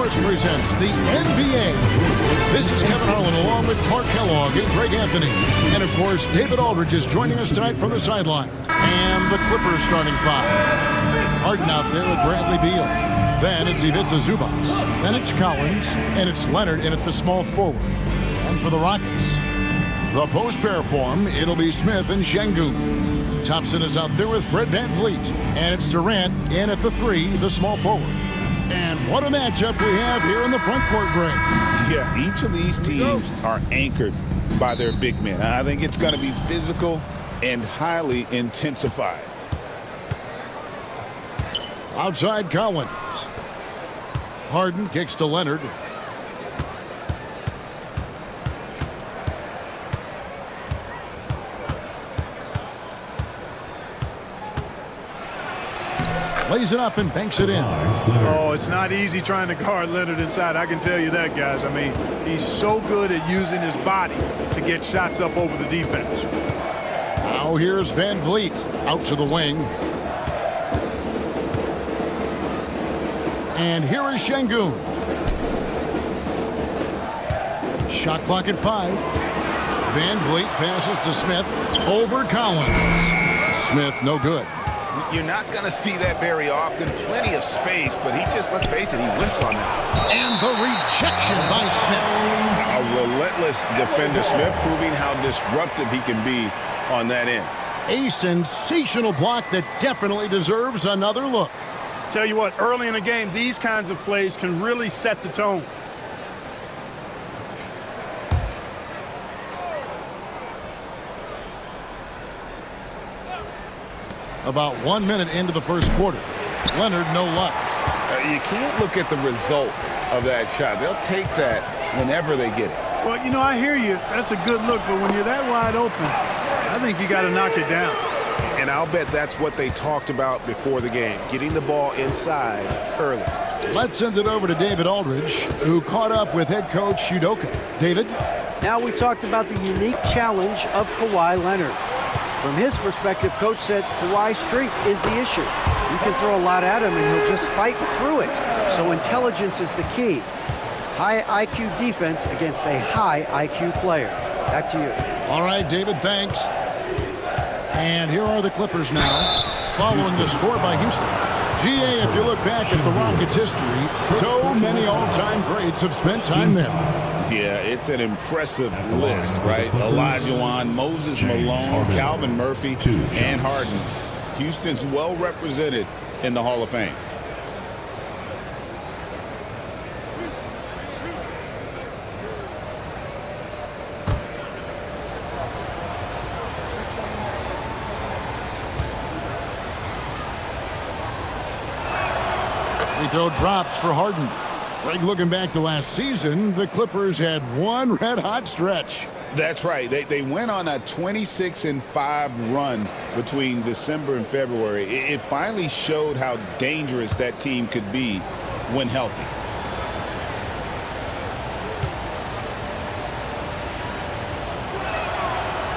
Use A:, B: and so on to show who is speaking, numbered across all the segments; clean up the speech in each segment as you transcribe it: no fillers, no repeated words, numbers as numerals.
A: Sports presents the NBA. This is Kevin Harlan along with Clark Kellogg and Greg Anthony. And, of course, David Aldridge is joining us tonight from the sideline. And the Clippers starting five. Harden out there with Bradley Beal. Then it's Ivica Zubac. Then it's Collins. And it's Leonard in at the small forward. And for the Rockets, the post pair form, it'll be Smith and Şengün. Thompson is out there with Fred VanVleet. And it's Durant in at the three, the small forward. And what a matchup we have here in the front court, Greg.
B: Yeah, each of these teams are anchored by their big men. I think it's going to be physical and highly intensified.
A: Outside Collins. Harden kicks to Leonard. Lays it up and banks it in.
C: Oh, it's not easy trying to guard Leonard inside. I can tell you that, guys. I mean, he's so good at using his body to get shots up over the defense.
A: Now here's VanVleet out to the wing. And here is Şengün. Shot clock at 5. VanVleet passes to Smith. Over Collins. Smith, no good.
B: You're not going to see that very often. Plenty of space, but he just, let's face it, he whiffs on that.
A: And the rejection by Smith.
B: A relentless defender, Smith, proving how disruptive he can be on that end.
A: A sensational block that definitely deserves another look.
C: Tell you what, early in the game, these kinds of plays can really set the tone.
A: About 1 minute into the first quarter. Leonard, no luck.
B: You can't look at the result of that shot. They'll take that whenever they get it.
C: Well, you know, I hear you. That's a good look, but when you're that wide open, I think you got to knock it down.
B: And I'll bet that's what they talked about before the game, getting the ball inside early.
A: Let's send it over to David Aldridge, who caught up with head coach Udoka. David?
D: Now we talked about the unique challenge of Kawhi Leonard. From his perspective, coach said Kawhi's strength is the issue. You can throw a lot at him and he'll just fight through it. So intelligence is the key. High IQ defense against a high IQ player. Back to you.
A: All right, David, thanks. And here are the Clippers now, following the score by Houston. GA, if you look back at the Rockets' history, so many all-time greats have spent time there.
B: Yeah, it's an impressive list, right? Olajuwon, Moses Malone, Calvin Murphy, and Harden. Houston's well represented in the Hall of Fame.
A: Free throw drops for Harden. Greg, looking back to last season, the Clippers had one red-hot stretch.
B: That's right. They went on a 26-5 run between December and February. It finally showed how dangerous that team could be when healthy.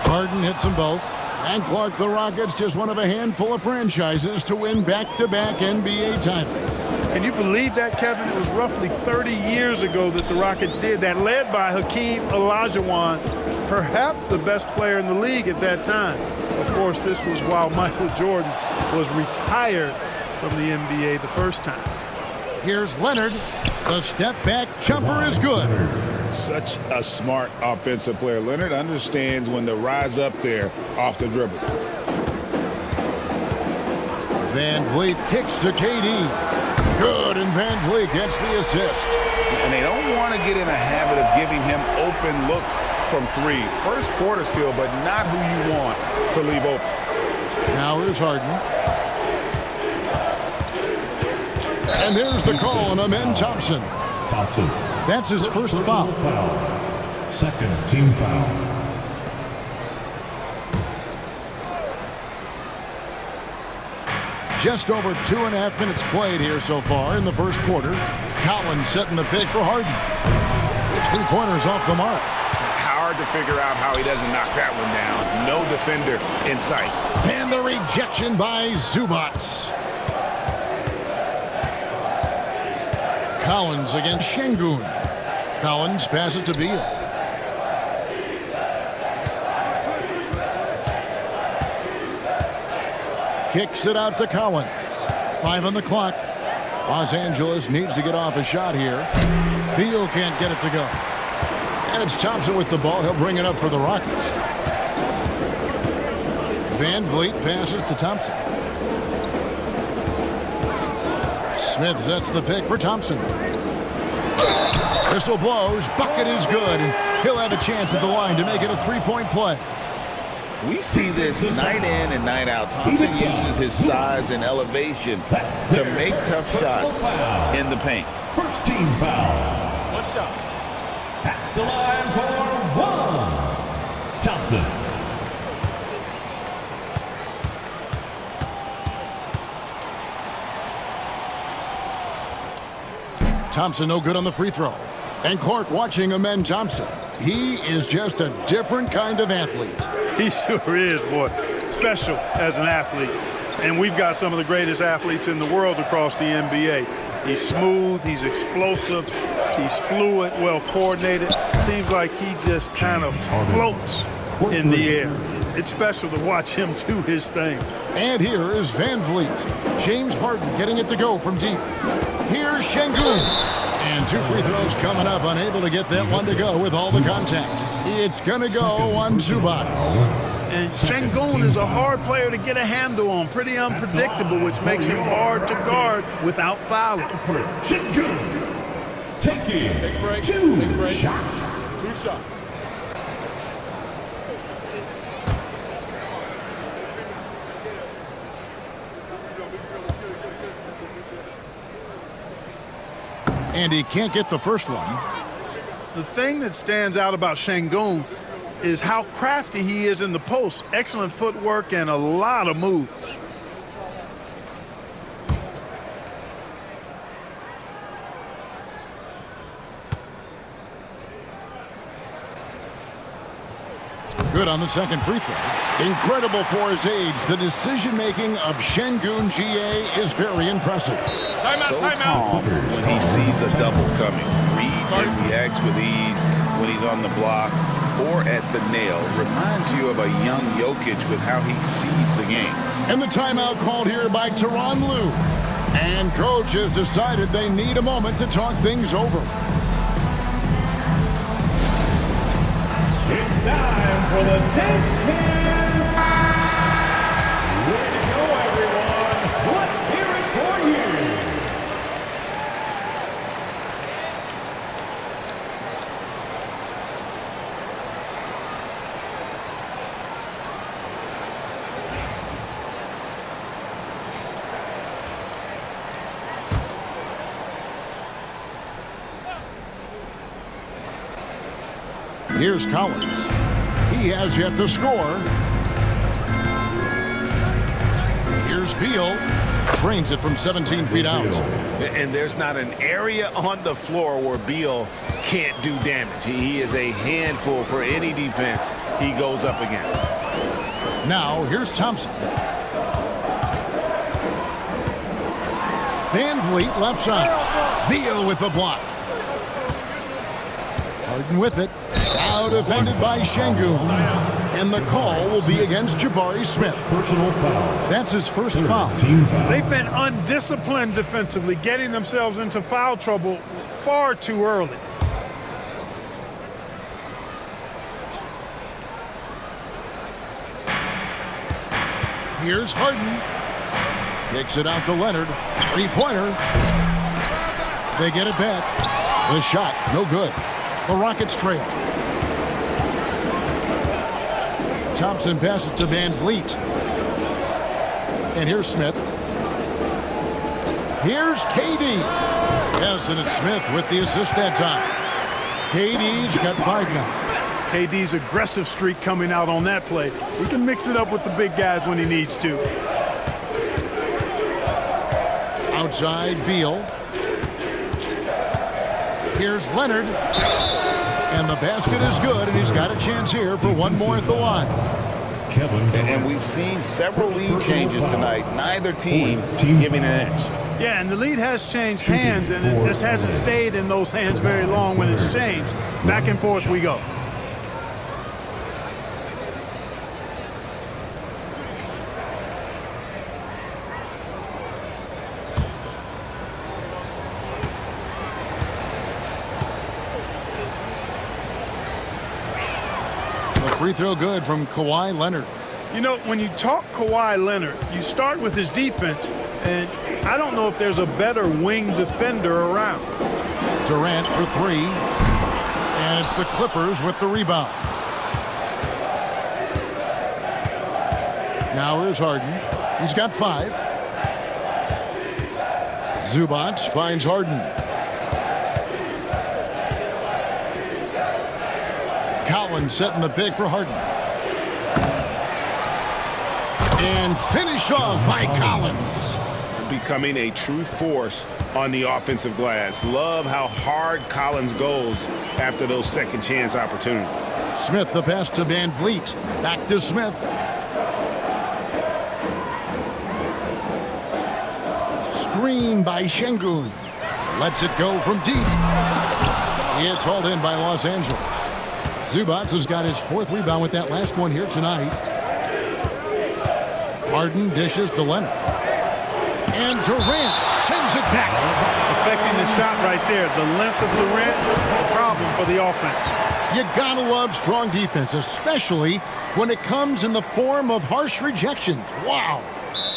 A: Harden hits them both. And Clark, the Rockets, just one of a handful of franchises to win back-to-back NBA titles.
C: Can you believe that, Kevin? It was roughly 30 years ago that the Rockets did that, led by Hakeem Olajuwon, perhaps the best player in the league at that time. Of course, this was while Michael Jordan was retired from the NBA the first time.
A: Here's Leonard. The step-back jumper is good.
B: Such a smart offensive player. Leonard understands when to rise up there off the dribble.
A: VanVleet kicks to KD. Good, and VanVleet gets the assist.
B: And they don't want to get in a habit of giving him open looks from three. First quarter still, but not who you want to leave open.
A: Now here's Harden. And there's the call on Amen Thompson. That's his first foul.
E: Second team foul.
A: Just over 2.5 minutes played here so far in the first quarter. Collins setting the pick for Harden. It's 3-pointers off the mark.
B: Hard to figure out how he doesn't knock that one down. No defender in sight.
A: And the rejection by Zubac. Collins against Şengün. Collins passes to Beal. Kicks it out to Collins. 5 on the clock. Los Angeles needs to get off a shot here. Beal can't get it to go. And it's Thompson with the ball. He'll bring it up for the Rockets. Van Vliet passes to Thompson. Smith sets the pick for Thompson. Whistle blows. Bucket is good. And he'll have a chance at the line to make it a three-point play.
B: We see this night in and night out. Thompson uses his size and elevation to make tough shots in the paint.
E: First team foul.
C: One shot.
E: At the line for one. Thompson.
A: Thompson no good on the free throw. And Clark watching amend Thompson. He is just a different kind of athlete.
C: He sure is, boy. Special as an athlete. And we've got some of the greatest athletes in the world across the NBA. He's smooth, he's explosive, he's fluid, well coordinated. Seems like he just kind of floats in the air. It's special to watch him do his thing.
A: And here is Van Vliet. James Harden getting it to go from deep. Here's Şengün. And 2 free throws coming up, unable to get that one to go with all the contact. It's going to go on Zubac.
C: And Şengün is a hard player to get a handle on, pretty unpredictable, which makes him hard to guard without fouling.
E: Şengün taking 2 shots.
C: 2 shots.
A: And he can't get the first one.
C: The thing that stands out about Şengün is how crafty he is in the post. Excellent footwork and a lot of moves.
A: Good on the second free throw. Incredible for his age. The decision-making of Şengün GA is very impressive.
B: So calm when he sees a double coming. Reads and reacts with ease when he's on the block or at the nail. Reminds you of a young Jokic with how he sees the game.
A: And the timeout called here by Tyronn Lue. And coach has decided they need a moment to talk things over.
E: It's time for the dance can. Way to go, everyone. Let's hear it for you.
A: Here's Collins. He has yet to score. Here's Beal. Trains it from 17 feet out.
B: And there's not an area on the floor where Beal can't do damage. He is a handful for any defense he goes up against.
A: Now, here's Thompson. Van Vliet left side. Beal with the block. Harden with it. Now defended by Şengün. And the call will be against Jabari Smith.
E: Personal foul.
A: That's his first foul.
E: Team foul.
C: They've been undisciplined defensively, getting themselves into foul trouble far too early.
A: Here's Harden. Kicks it out to Leonard. Three-pointer. They get it back. The shot, no good. The Rockets trail. Thompson passes to Van Vliet. And here's Smith. Here's KD. Yes, and it's Smith with the assist that time. KD's got 5 now.
C: KD's aggressive streak coming out on that play. He can mix it up with the big guys when he needs to.
A: Outside, Beal. Here's Leonard. And the basket is good, and he's got a chance here for one more at the line.
B: And we've seen several lead changes tonight. Neither team giving an edge.
C: Yeah, and the lead has changed hands, and it just hasn't stayed in those hands very long when it's changed. Back and forth we go.
A: The free throw good from Kawhi Leonard.
C: You know, when you talk Kawhi Leonard, you start with his defense, and I don't know if there's a better wing defender around.
A: Durant for three. And it's the Clippers with the rebound. Now here's Harden. He's got 5. Zubac finds Harden. Collins setting the pick for Harden. And finished off by Collins.
B: Becoming a true force on the offensive glass. Love how hard Collins goes after those second chance opportunities.
A: Smith the pass to Van Vliet. Back to Smith. Screen by Şengün. Lets it go from deep. It's hauled in by Los Angeles. Zubac has got his 4th rebound with that last one here tonight. Harden dishes to Leonard. And Durant sends it back.
C: Affecting the shot right there. The length of Durant, a problem for the offense.
A: You gotta love strong defense, especially when it comes in the form of harsh rejections. Wow.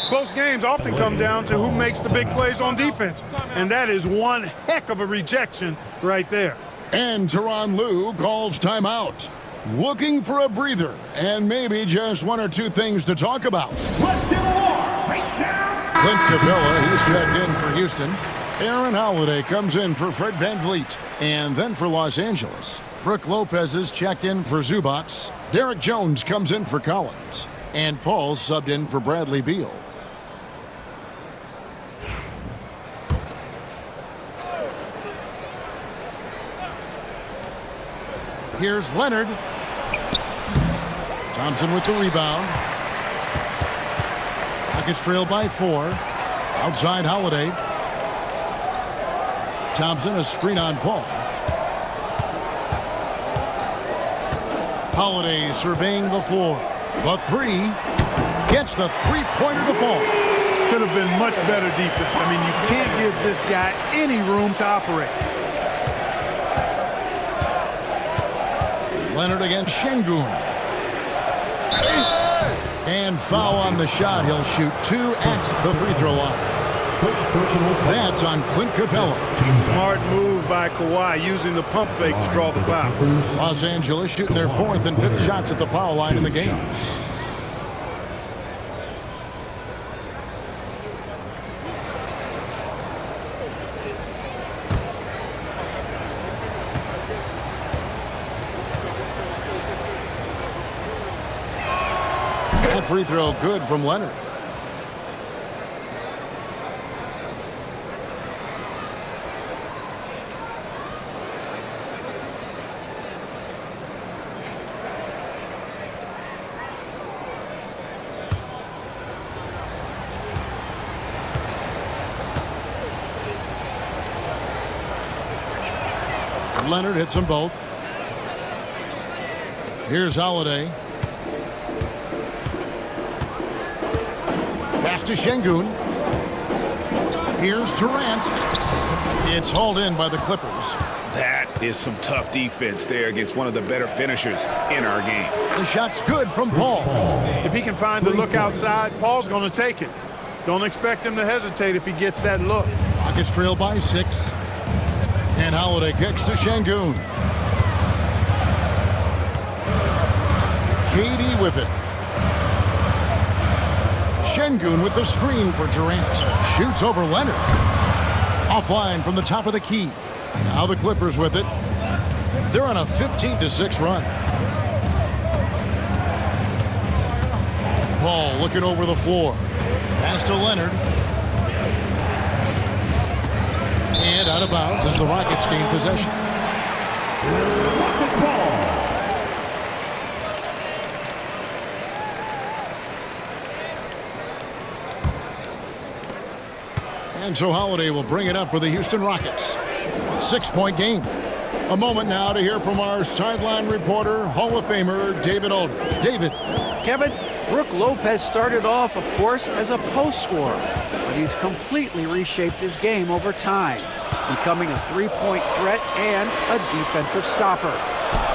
C: Close games often come down to who makes the big plays on defense. And that is one heck of a rejection right there.
A: And Tyronn Lue calls timeout. Looking for a breather and maybe just 1 or 2 things to talk about.
E: Let's get more.
A: Clint Capella, he's checked in for Houston. Aaron Holiday comes in for Fred Van Vliet. And then for Los Angeles, Brook Lopez is checked in for Zubac. Derek Jones comes in for Collins. And Paul subbed in for Bradley Beal. Here's Leonard. Thompson with the rebound. Rockets trail by 4. Outside Holiday. Thompson a screen on Paul. Holiday surveying the floor. The 3 gets the 3-pointer to fall.
C: Could have been much better defense. I mean, you can't give this guy any room to operate.
A: Leonard against Şengün. And foul on the shot. He'll shoot 2 at the free throw line. That's on Clint Capella.
C: Smart move by Kawhi, using the pump fake to draw the foul.
A: Los Angeles shooting their 4th and 5th shots at the foul line in the game. That free throw good from Leonard. Leonard hits them both. Here's Holiday. Pass to Şengün. Here's Durant. It's hauled in by the Clippers.
B: That is some tough defense there against one of the better finishers in our game.
A: The shot's good from Paul.
C: If he can find the look outside, Paul's going to take it. Don't expect him to hesitate if he gets that look.
A: Rockets trail by 6. And Holiday kicks to Şengün. KD with it. Şengün with the screen for Durant. Shoots over Leonard. Offline from the top of the key. Now the Clippers with it. They're on a 15-6 run. Paul looking over the floor. Pass to Leonard. And out of bounds as the Rockets gain possession. And so Holiday will bring it up for the Houston Rockets. 6-point game. A moment now to hear from our sideline reporter, Hall of Famer David Aldridge. David.
D: Kevin, Brook Lopez started off, of course, as a post scorer, but he's completely reshaped his game over time, becoming a three-point threat and a defensive stopper.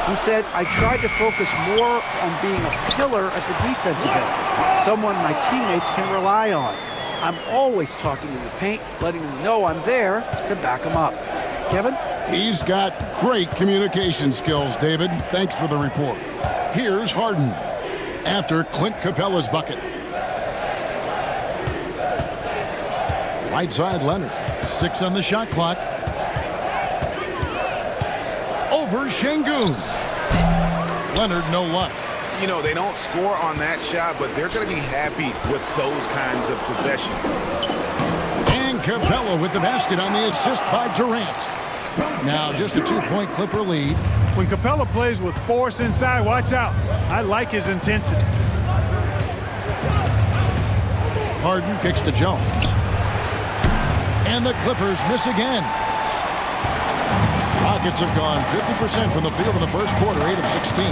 D: He said, I tried to focus more on being a pillar at the defensive end, someone my teammates can rely on. I'm always talking in the paint, letting them know I'm there to back them up. Kevin?
A: He's got great communication skills, David. Thanks for the report. Here's Harden after Clint Capella's bucket. Right side, Leonard. 6 on the shot clock. Over Şengün. Leonard, no luck.
B: You know, they don't score on that shot, but they're going to be happy with those kinds of possessions.
A: And Capella with the basket on the assist by Durant. Now just a 2-point Clipper lead.
C: When Capella plays with force inside, watch out. I like his intensity.
A: Harden kicks to Jones. And the Clippers miss again. Rockets have gone 50% from the field in the first quarter, 8 of 16.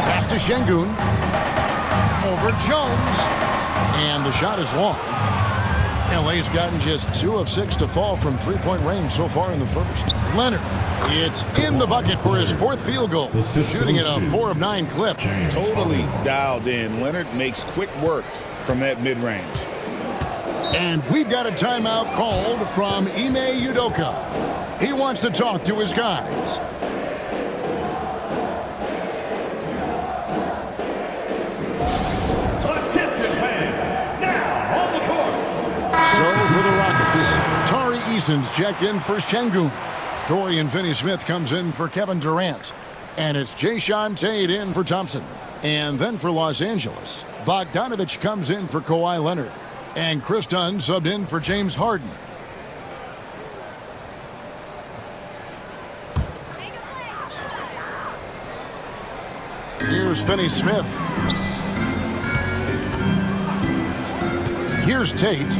A: Pass to Şengün. Over Jones. And the shot is long. LA's gotten just 2 of 6 to fall from three-point range so far in the first. Leonard, it's in the bucket for his 4th field goal, shooting at a 4 of 9 clip.
B: Totally dialed in. Leonard makes quick work from that mid-range.
A: And we've got a timeout called from Ime Udoka. He wants to talk to his guys. So for the Rockets, Tari Eason's checked in for Şengün. Dorian Finney-Smith comes in for Kevin Durant. And it's Jae'Sean Tate in for Thompson. And then for Los Angeles, Bogdanović comes in for Kawhi Leonard. And Chris Dunn subbed in for James Harden. Here's Finney-Smith. Here's Tate.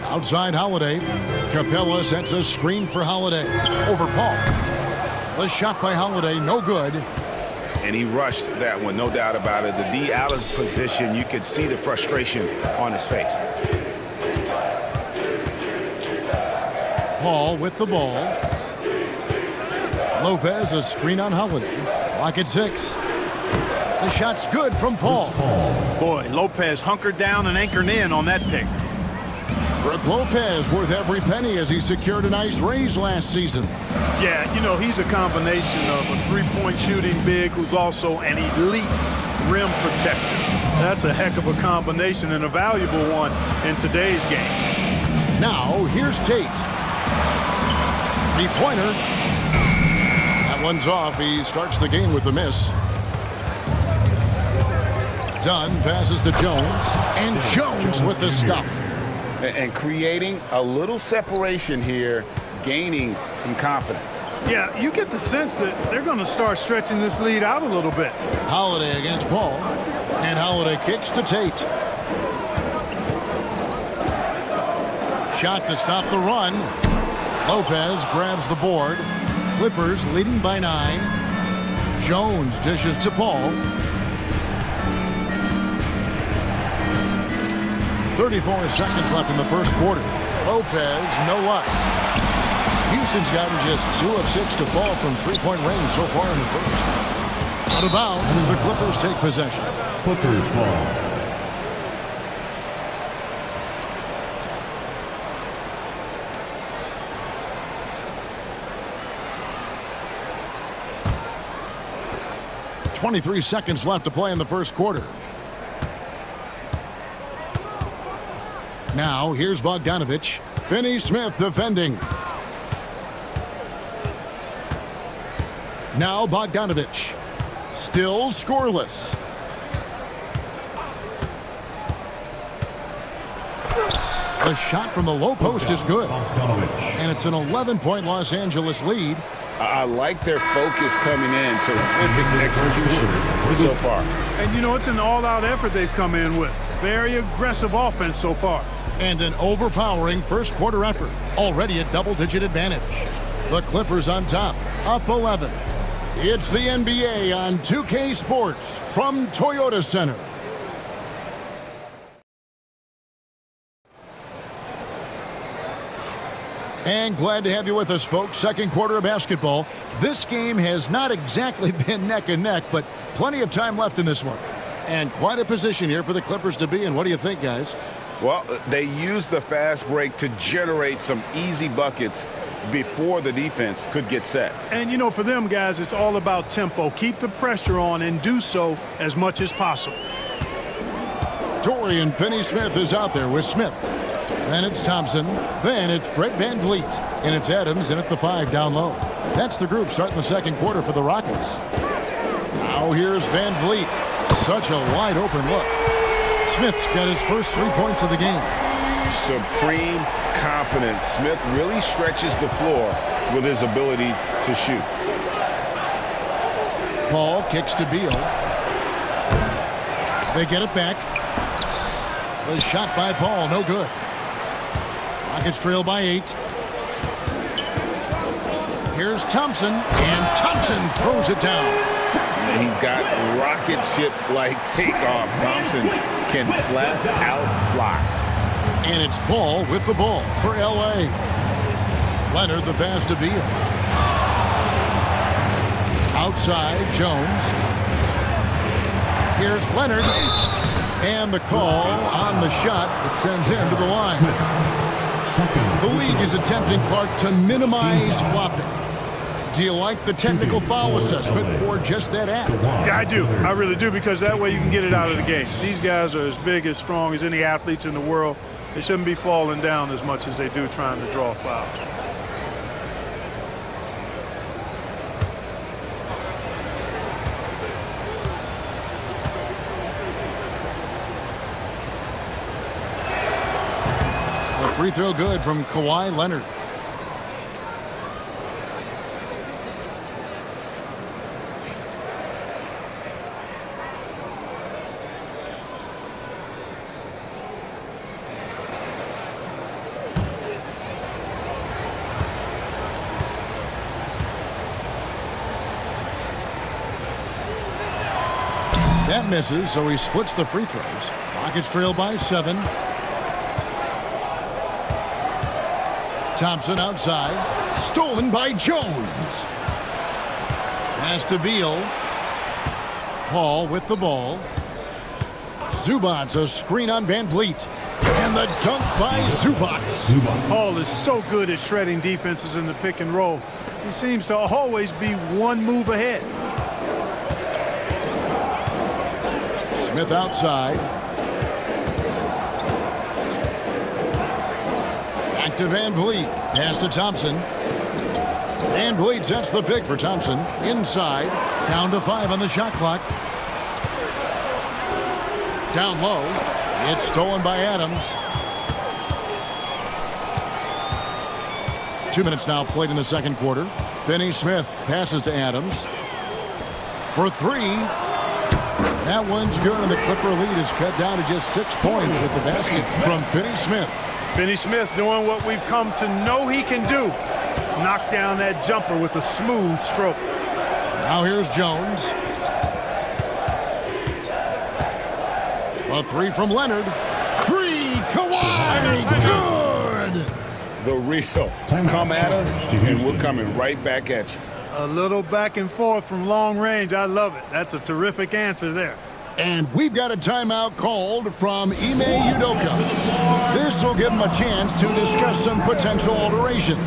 A: Outside Holiday. Capella sets a screen for Holiday. Over Paul. The shot by Holiday, no good.
B: And he rushed that one, no doubt about it. The D out of position, you could see the frustration on his face.
A: Paul with the ball. Lopez, a screen on Holiday. Clock at 6. The shot's good from Paul.
C: Boy, Lopez hunkered down and anchored in on that pick.
A: Brook Lopez worth every penny as he secured a nice raise last season.
C: Yeah, you know, he's a combination of a three-point shooting big who's also an elite rim protector. That's a heck of a combination and a valuable one in today's game.
A: Now, here's Tate. Three-pointer. That one's off. He starts the game with a miss. Dunn passes to Jones. And Jones with the stuff.
B: And creating a little separation here, gaining some confidence.
C: Yeah, you get the sense that they're going to start stretching this lead out a little bit.
A: Holiday against Paul. And Holiday kicks to Tate. Shot to stop the run. Lopez grabs the board. Clippers leading by 9. Jones dishes to Paul. 34 seconds left in the first quarter. Lopez, no luck. Houston's gotten just 2 of 6 to fall from three-point range so far in the first. Out of bounds, the Clippers take possession.
E: Clippers ball.
A: .23 seconds left to play in the first quarter. Now, here's Bogdanović. Finney-Smith defending. Now Bogdanović. Still scoreless. The shot from the low post is good. And it's an 11-point Los Angeles lead.
B: I like their focus coming in. Terrific execution so far.
C: And, you know, it's an all-out effort they've come in with. Very aggressive offense so far.
A: And an overpowering first quarter effort. Already a double-digit advantage. The Clippers on top, up 11. It's the NBA on 2K Sports from Toyota Center. And glad to have you with us, folks. Second quarter of basketball. This game has not exactly been neck and neck, but plenty of time left in this one. And quite a position here for the Clippers to be in. What do you think, guys?
B: Well, they used the fast break to generate some easy buckets before the defense could get set.
C: And, you know, for them, guys, it's all about tempo. Keep the pressure on and do so as much as possible.
A: Dorian Finney-Smith is out there with Smith. Then it's Thompson. Then it's Fred VanVleet. And it's Adams in at the 5 down low. That's the group starting the second quarter for the Rockets. Now here's VanVleet. Such a wide open look. Smith's got his first 3 points of the game.
B: Supreme confidence. Smith really stretches the floor with his ability to shoot.
A: Paul kicks to Beal. They get it back. The shot by Paul, no good. Rockets trail by 8. Here's Thompson, and Thompson throws it down.
B: He's got rocket ship-like takeoff. Thompson can flat out fly.
A: And it's Paul with the ball for L.A. Leonard the pass to Beal. Outside, Jones. Here's Leonard. And the call on the shot that sends him to the line. The league is attempting, Clark, to minimize flopping. Do you like the technical foul assessment for just that act?
C: Yeah, I do. I really do, because that way you can get it out of the game. These guys are as big, as strong as any athletes in the world. They shouldn't be falling down as much as they do trying to draw fouls.
A: A free throw good from Kawhi Leonard. That misses, so he splits the free throws. Rockets trail by 7. Thompson outside. Stolen by Jones. Pass to Beal. Paul with the ball. Zubac's a screen on VanVleet. And the dunk by Zubac.
C: Paul is so good at shredding defenses in the pick and roll. He seems to always be one move ahead.
A: Smith outside. Back to VanVleet. Pass to Thompson. VanVleet sets the pick for Thompson. Inside. Down to 5 on the shot clock. Down low. It's stolen by Adams. 2 minutes now played in the second quarter. Finney-Smith passes to Adams. For 3. That one's good, and the Clipper lead is cut down to just 6 points with the basket from Finney-Smith.
C: Finney-Smith doing what we've come to know he can do. Knock down that jumper with a smooth stroke.
A: Now here's Jones. A 3 from Leonard. 3, Kawhi, good!
B: The real. Come at us, and we're coming right back at you.
C: A little back and forth from long range. I love it. That's a terrific answer there.
A: And we've got a timeout called from Ime Udoka. This will give him a chance to discuss some potential alterations.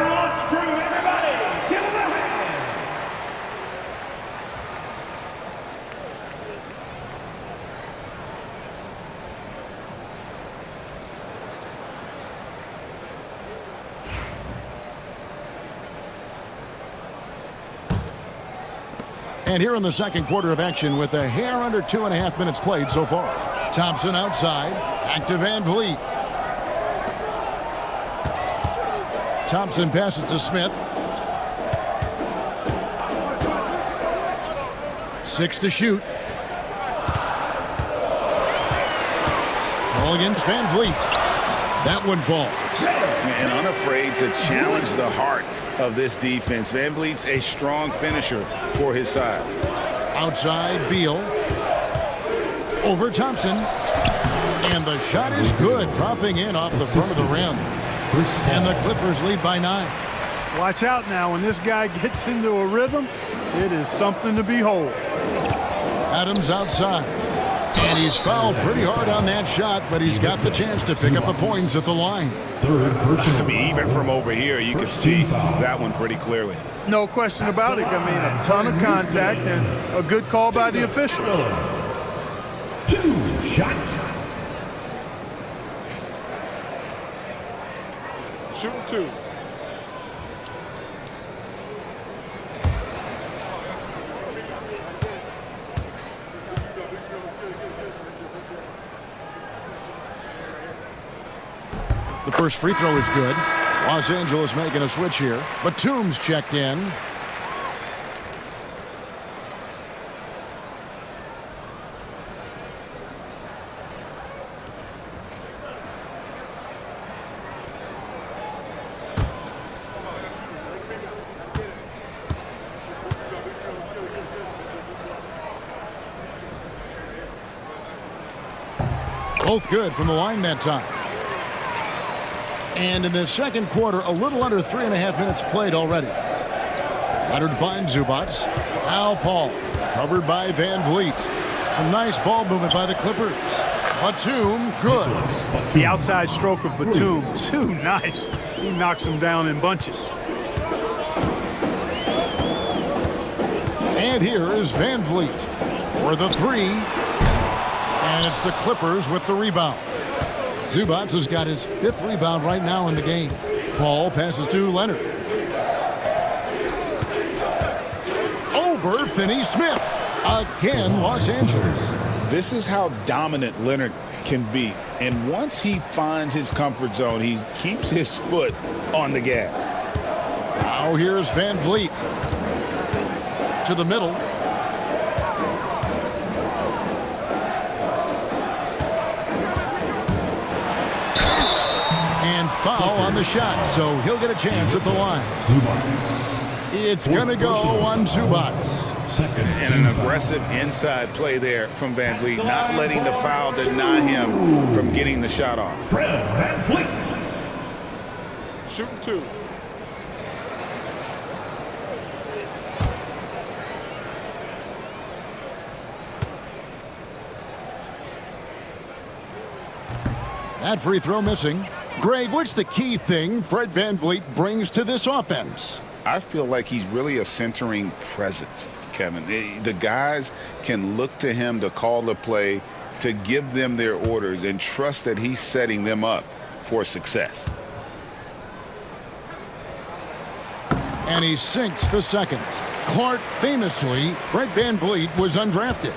E: Launch crew, everybody, give him a hand.
A: And here in the second quarter of action with a hair under 2.5 minutes played so far. Thompson outside. Back to Van Vliet. Thompson passes to Smith. 6 to shoot. Ball against Van Vliet. That one falls.
B: And unafraid to challenge the heart of this defense. Van Vliet's a strong finisher for his size.
A: Outside, Beal. Over Thompson. And the shot is good, dropping in off the front of the rim. And the Clippers lead by 9.
C: Watch out now. When this guy gets into a rhythm, it is something to behold.
A: Adams outside. And he's fouled pretty hard on that shot, but he's got the chance to pick up the points at the line.
B: I mean, even from over here, you can see that one pretty clearly.
C: No question about it. I mean, a ton of contact and a good call by the official.
E: 2 shots.
C: Shooting 2.
A: The first free throw is good. Los Angeles making a switch here. Batum's checked in. Both good from the line that time. And in the second quarter, a little under 3.5 minutes played already. Leonard finds Zubats. Al Paul, covered by Van Vliet. Some nice ball movement by the Clippers. Batum, good.
C: The outside stroke of Batum, too nice. He knocks him down in bunches.
A: And here is Van Vliet for the 3. And it's the Clippers with the rebound. Zubats has got his 5th rebound right now in the game. Paul passes to Leonard. Over Finney-Smith. Again, Los Angeles.
B: This is how dominant Leonard can be. And once he finds his comfort zone, he keeps his foot on the gas.
A: Now here's Van Vliet. To the middle. And foul on the shot, so he'll get a chance at the line. It's going to go on Zubats.
B: And an aggressive inside play there from Van Vliet, not letting the foul deny him from getting the shot off.
E: Van Vliet.
C: Shooting 2.
A: That free throw missing. Greg, what's the key thing Fred Van Vliet brings to this offense?
B: I feel like he's really a centering presence, Kevin. The guys can look to him to call the play, to give them their orders, and trust that he's setting them up for success.
A: And he sinks the second. Clark, famously, Fred Van Vliet was undrafted.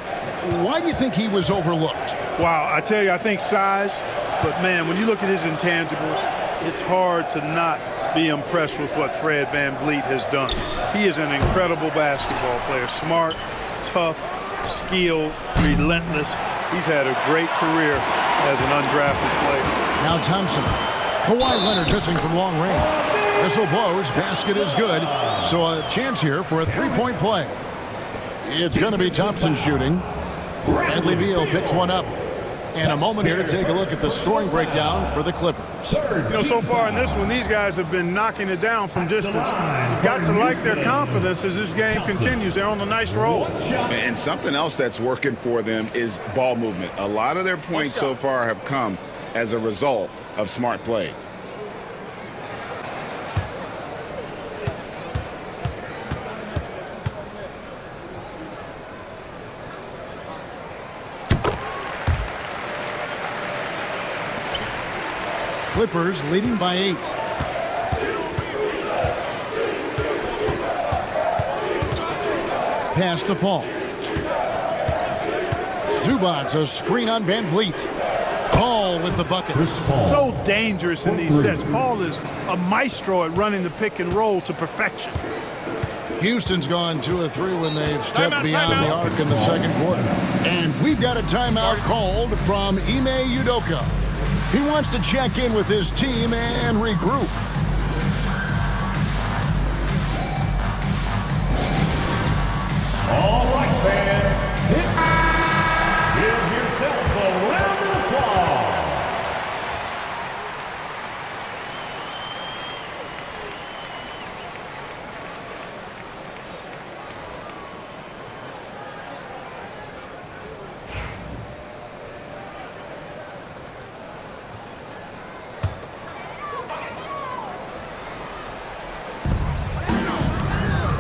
A: Why do you think he was overlooked?
C: Wow, I tell you, I think size. But, man, when you look at his intangibles, it's hard to not be impressed with what Fred Van Vliet has done. He is an incredible basketball player. Smart, tough, skilled, relentless. He's had a great career as an undrafted player.
A: Now Thompson. Kawhi Leonard missing from long range. Whistle blows. Basket is good. So a chance here for a three-point play. It's going to be Thompson shooting. Bradley Beal picks one up. And a moment here to take a look at the scoring breakdown for the Clippers.
C: You know, so far in this one, these guys have been knocking it down from distance. You've got to like their confidence as this game continues. They're on a nice roll.
B: And something else that's working for them is ball movement. A lot of their points so far have come as a result of smart plays.
A: Clippers leading by 8. Pass to Paul. Zubats, a screen on Van Vliet. Paul with the bucket.
C: So dangerous in these sets. Paul is a maestro at running the pick and roll to perfection.
A: Houston's gone 2 of 3 when they've stepped beyond the arc in the second quarter. And we've got a timeout called from Ime Udoka. He wants to check in with his team and regroup.
E: All right, fans. Give yourself a round of applause.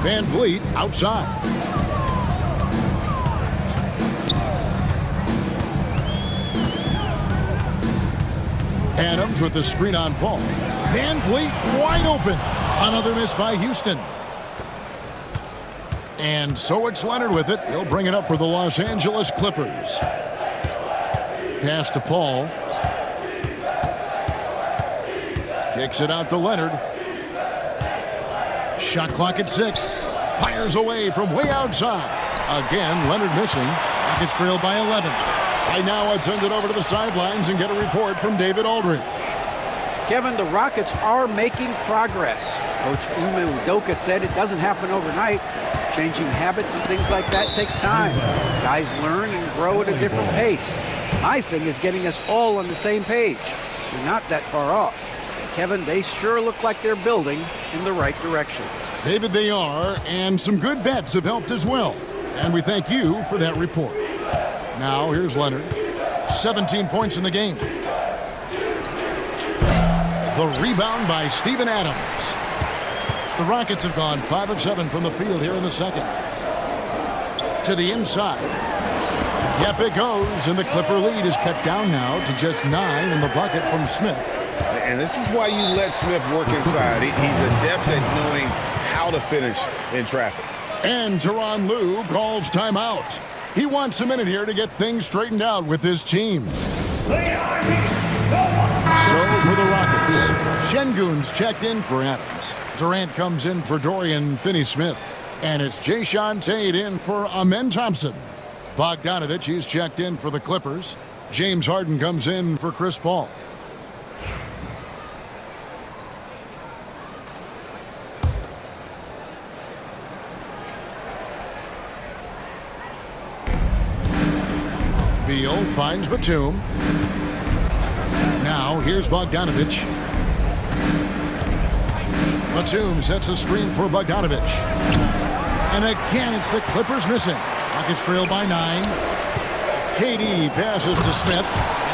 A: Van Vliet outside. Adams with the screen on Paul. Van Vliet wide open. Another miss by Houston. And so it's Leonard with it. He'll bring it up for the Los Angeles Clippers. Pass to Paul. Kicks it out to Leonard. Shot clock at 6. Fires away from way outside. Again, Leonard missing. Rockets trail by 11. Right now, let's send it over to the sidelines and get a report from David Aldridge.
D: Kevin, the Rockets are making progress. Coach Ime Udoka said it doesn't happen overnight. Changing habits and things like that takes time. Guys learn and grow at a different pace. My thing is getting us all on the same page. We're not that far off. Kevin, they sure look like they're building in the right direction.
A: David, they are, and some good vets have helped as well. And we thank you for that report. Now, here's Leonard. 17 points in the game. The rebound by Steven Adams. The Rockets have gone 5 of 7 from the field here in the second. To the inside. Yep, it goes, and the Clipper lead is cut down now to just 9 in the bucket from Smith.
B: And this is why you let Smith work inside. He's adept at knowing how to finish in traffic.
A: And Tyronn Lue calls timeout. He wants a minute here to get things straightened out with his team. So for the Rockets, Şengün's checked in for Adams. Durant comes in for Dorian Finney-Smith. And it's Jae'Sean Tate in for Amen Thompson. Bogdanovich, he's checked in for the Clippers. James Harden comes in for Chris Paul. Beal finds Batum. Now here's Bogdanovich. Batum sets a screen for Bogdanovich. And again, it's the Clippers missing. Rockets trail by 9. KD passes to Smith.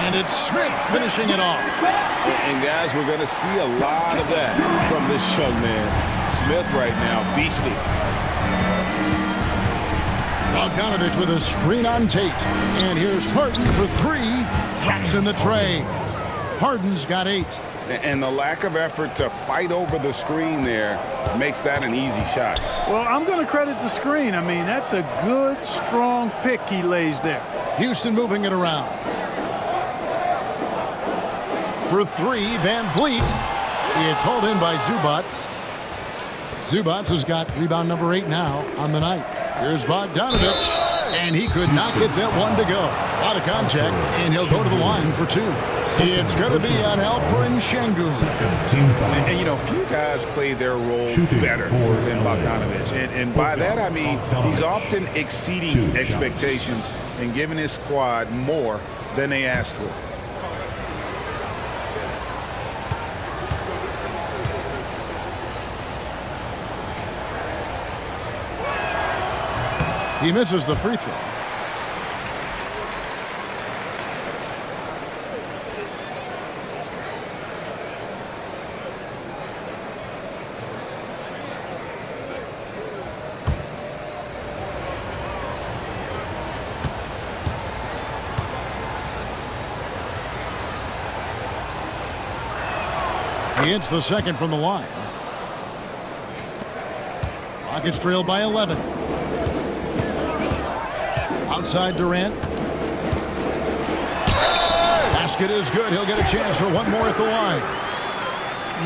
A: And it's Smith finishing it off.
B: And guys, we're going to see a lot of that from this young man. Smith right now, beasting.
A: Bogdanovich with a screen on Tate. And here's Harden for 3. Drops in the tray. Harden's got 8.
B: And the lack of effort to fight over the screen there makes that an easy shot.
C: Well, I'm going to credit the screen. I mean, that's a good, strong pick he lays there.
A: Houston moving it around. For 3, Van Vliet. It's hauled in by Zubats. Zubats has got rebound number 8 now on the night. Here's Bogdanovich, and he could not get that one to go. Out of contact, and he'll go to the line for 2. It's going to be on Alperen Şengün.
B: And, you know, few guys play their role better than Bogdanovich. And by that, I mean he's often exceeding expectations and giving his squad more than they asked for.
A: He misses the free throw. He hits the second from the line. Rockets trail by 11. outside Durant. Basket is good. He'll get a chance for one more at the line.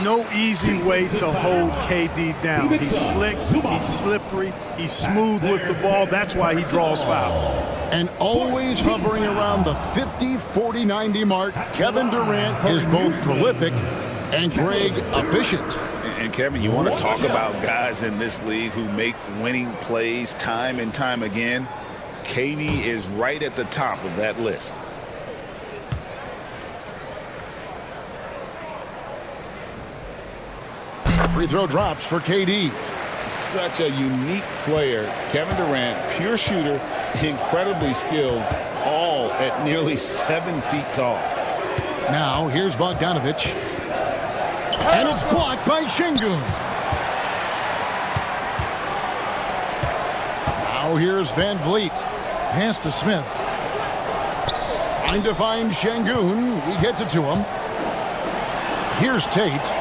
C: No easy way to hold KD down. He's slick, he's slippery, he's smooth with the ball. That's why he draws fouls.
A: And always hovering around the 50, 40, 90 mark, Kevin Durant is both prolific and, Greg, efficient.
B: And Kevin, you want to talk about guys in this league who make winning plays time and time again? KD is right at the top of that list.
A: Free throw drops for KD.
B: Such a unique player. Kevin Durant, pure shooter, incredibly skilled, all at nearly 7 feet tall.
A: Now here's Bogdanovich. And it's blocked by Şengün. Now here's Van Vliet. Pass to Smith. Trying to find Şengün. He gets it to him. Here's Tate.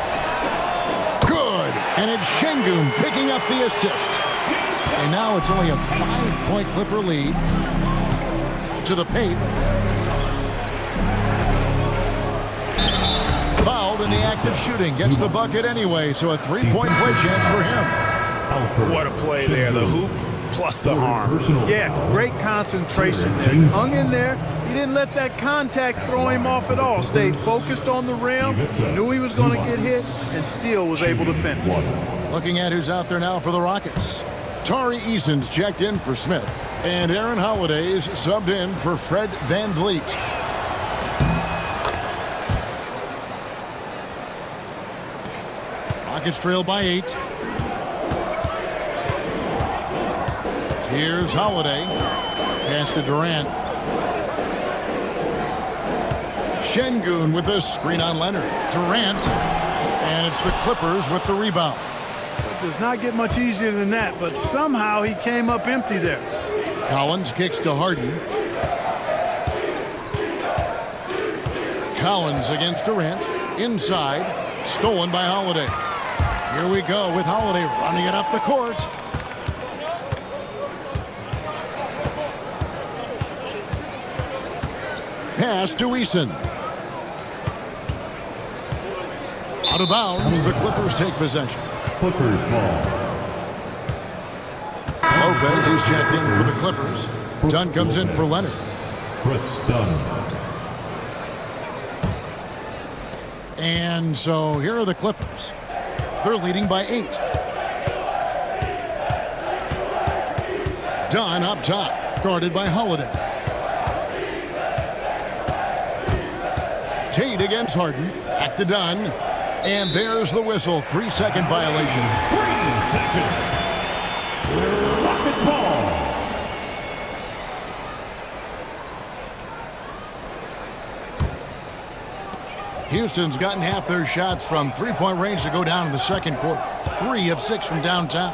A: Good. And it's Şengün picking up the assist. And now it's only a 5-point Clipper lead. To the paint. Fouled in the act of shooting. Gets the bucket anyway, so a 3-point play chance for him.
B: What a play there. The hoop plus the harm.
C: Yeah, great concentration there. Hung in there. He didn't let that contact throw him off at all. Stayed focused on the rim. Knew he was going to get hit and still was able to finish.
A: Looking at who's out there now for the Rockets. Tari Eason's checked in for Smith. And Aaron Holiday's subbed in for Fred Van Vliet. Rockets trail by 8. Here's Holiday. Pass to Durant. Şengün with a screen on Leonard. Durant. And it's the Clippers with the rebound.
C: It does not get much easier than that, but somehow he came up empty there.
A: Collins kicks to Harden. Collins against Durant. Inside. Stolen by Holiday. Here we go with Holiday running it up the court. Pass to Eason. Out of bounds, the Clippers take possession.
E: Clippers ball.
A: Lopez is checked in for the Clippers. Dunn comes in for Leonard.
E: Chris Dunn.
A: And so here are the Clippers. They're leading by 8. Dunn up top, guarded by Holiday. Tate against Harden. Back to Dunn. And there's the whistle. 3-second violation.
E: 3 seconds. Rockets ball.
A: Houston's gotten half their shots from three-point range to go down in the second quarter. 3 of 6 from downtown.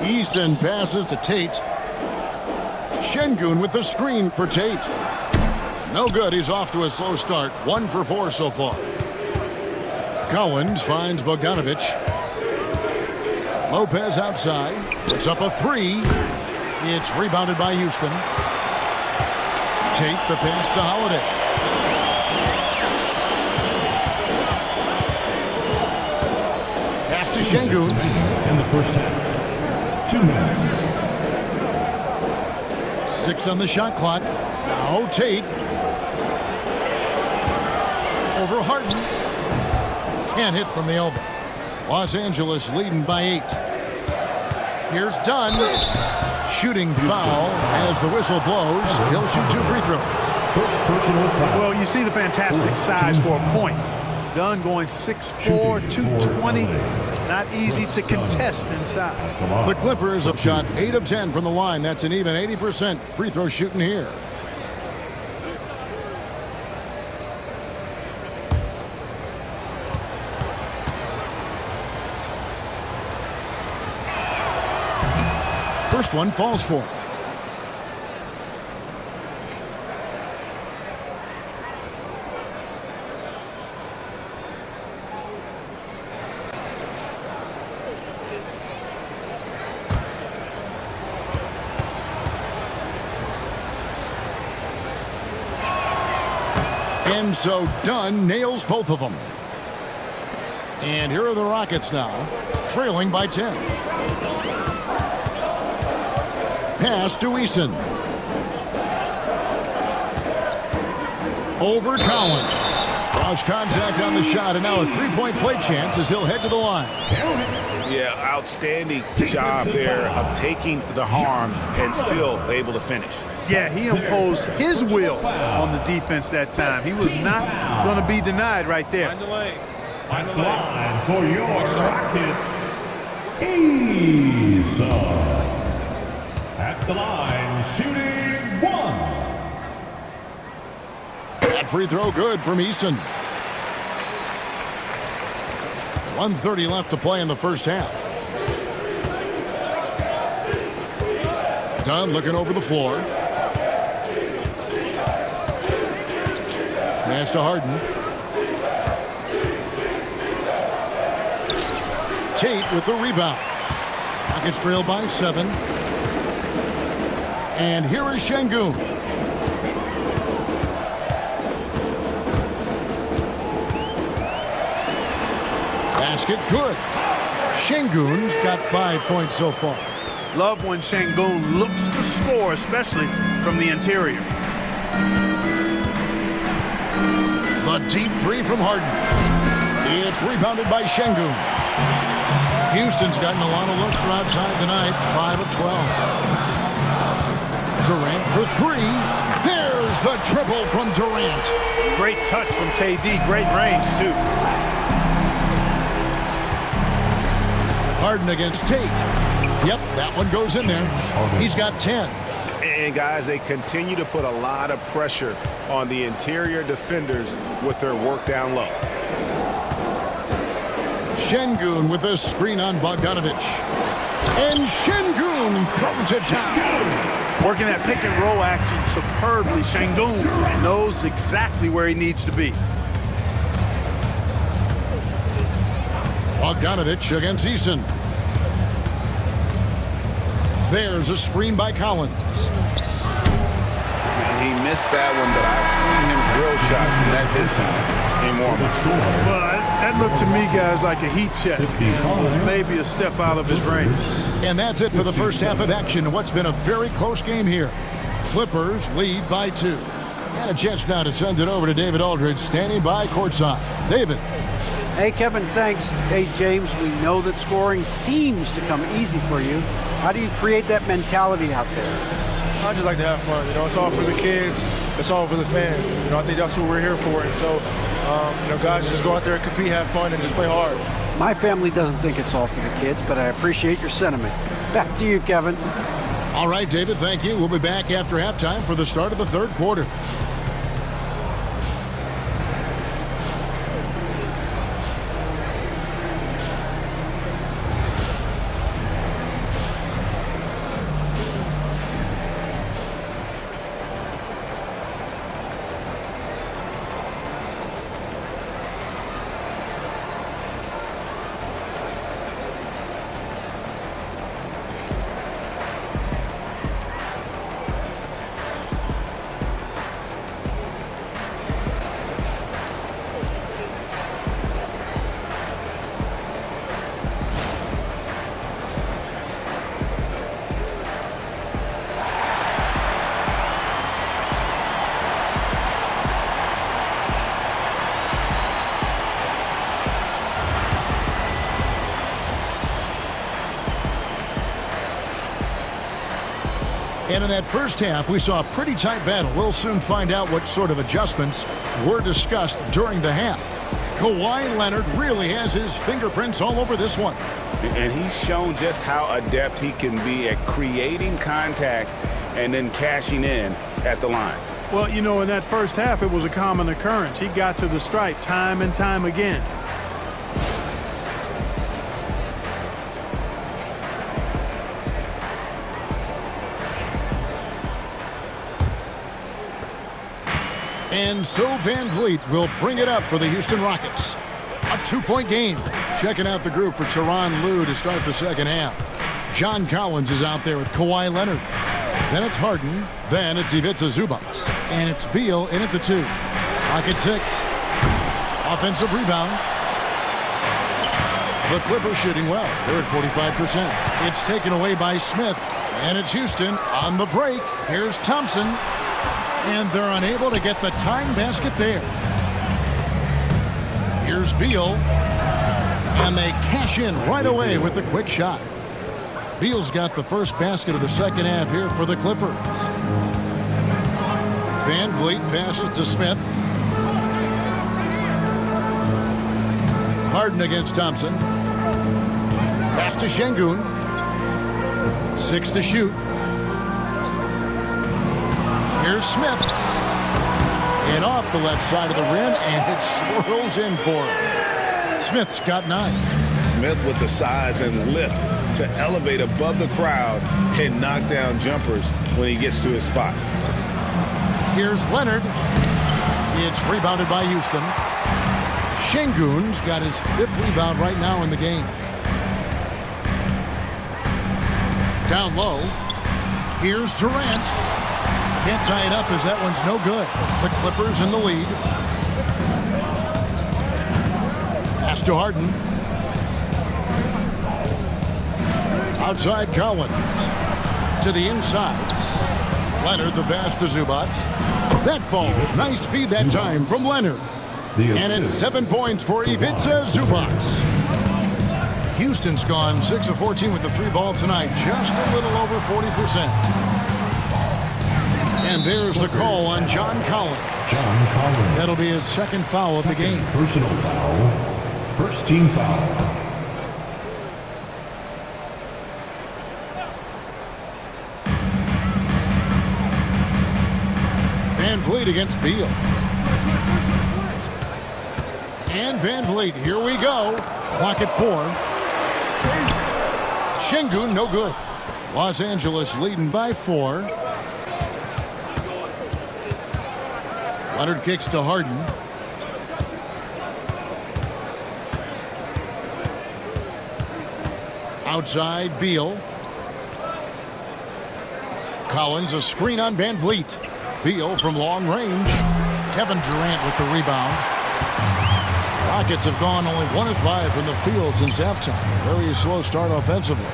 A: Eason passes to Tate. Şengün with the screen for Tate. No good. He's off to a slow start. 1 for 4 so far. Collins finds Bogdanovich. Lopez outside. Puts up a 3. It's rebounded by Houston. Tate the pass to Holiday. Pass to Şengün.
E: In the first half. 2 minutes.
A: 6 on the shot clock. Now Tate. Over Harden. Can't hit from the elbow. Los Angeles leading by 8. Here's Dunn. Shooting foul as the whistle blows. He'll shoot 2 free throws.
E: First personal foul.
C: Well, you see the fantastic size for a point. Dunn going 6'4", 220. Not easy to contest inside.
A: The Clippers have shot 8 of 10 from the line. That's an even 80% free throw shooting here. First one falls for him. And so Dunn nails both of them. And here are the Rockets now, trailing by 10. Pass to Eason. Over Collins. Draws contact on the shot, and now a three-point play chance as he'll head to the line.
B: Yeah, outstanding job there of taking the harm and still able to finish.
C: Yeah, he imposed his will on the defense that time. He was not going to be denied right there.
E: Find the legs. Find the line for your Rockets, Eason. At the line, shooting 1.
A: That free throw good from Eason. 1:30 left to play in the first half. Dunn looking over the floor. Pass to Harden. Tate with the rebound. Rockets trail by 7. And here is Şengün. Basket good. Şengün's got 5 points so far.
C: Love when Şengün looks to score, especially from the interior.
A: The deep three from Harden. It's rebounded by Şengün. Houston's gotten a lot of looks from outside tonight, 5 of 12. Durant for 3. There's the triple from Durant.
C: Great touch from KD, great range too.
A: Harden against Tate. Yep, that one goes in there. He's got 10.
B: And guys, they continue to put a lot of pressure on the interior defenders with their work down low.
A: Şengün with a screen on Bogdanović. And Şengün throws it down.
C: Working that pick and roll action superbly. Şengün knows exactly where he needs to be.
A: Bogdanović against Eason. There's a screen by Collins.
B: He missed that one, but I've seen him drill shots from that distance in warm-up.
C: Well, that looked to me, guys, like a heat check. Maybe a step out of his range.
A: And that's it for the first half of action. What's been a very close game here. Clippers lead by 2. And a chance now to send it over to David Aldridge, standing by courtside. David.
D: Hey, Kevin, thanks. Hey, James, we know that scoring seems to come easy for you. How do you create that mentality out there?
F: I just like to have fun. You know, it's all for the kids. It's all for the fans. You know, I think that's what we're here for. And so, you know, guys just go out there and compete, have fun, and just play hard.
D: My family doesn't think it's all for the kids, but I appreciate your sentiment. Back to you, Kevin.
A: All right, David, thank you. We'll be back after halftime for the start of the third quarter. And in that first half, we saw a pretty tight battle. We'll soon find out what sort of adjustments were discussed during the half. Kawhi Leonard really has his fingerprints all over this one.
B: And he's shown just how adept he can be at creating contact and then cashing in at the line.
C: Well, you know, in that first half, it was a common occurrence. He got to the stripe time and time again.
A: And so Van Vliet will bring it up for the Houston Rockets. A 2-point game. Checking out the group for Tyronn Lue to start the second half. John Collins is out there with Kawhi Leonard. Then it's Harden. Then it's Ivica Zubac. And it's Beal in at the 2. Pocket 6. Offensive rebound. The Clippers shooting well. They're at 45%. It's taken away by Smith. And it's Houston on the break. Here's Thompson. And they're unable to get the tying basket there. Here's Beal. And they cash in right away with the quick shot. Beal's got the first basket of the second half here for the Clippers. Van Vliet passes to Smith. Harden against Thompson. Pass to Şengün. 6 to shoot. Here's Smith. And off the left side of the rim, and it swirls in for him. Smith's got 9.
B: Smith with the size and lift to elevate above the crowd and knock down jumpers when he gets to his spot.
A: Here's Leonard. It's rebounded by Houston. Şengün's got his 5th rebound right now in the game. Down low. Here's Durant. Can't tie it up as that one's no good. The Clippers in the lead. Pass to Harden. Outside Collins. To the inside. Leonard the pass to Zubac. That falls. Nice feed that time from Leonard. And it's 7 points for Ivica Zubac. Houston's gone 6 of 14 with the 3 ball tonight. Just a little over 40%. And there's the call on John Collins. That'll be his 2nd foul of the game.
E: Personal foul. First team foul.
A: Van Vliet against Beal. And Van Vliet, here we go. Clock at 4. Şengün, no good. Los Angeles leading by 4. Leonard kicks to Harden. Outside, Beal. Collins, a screen on Van Vliet. Beal from long range. Kevin Durant with the rebound. Rockets have gone only 1 of 5 from the field since halftime. Very slow start offensively.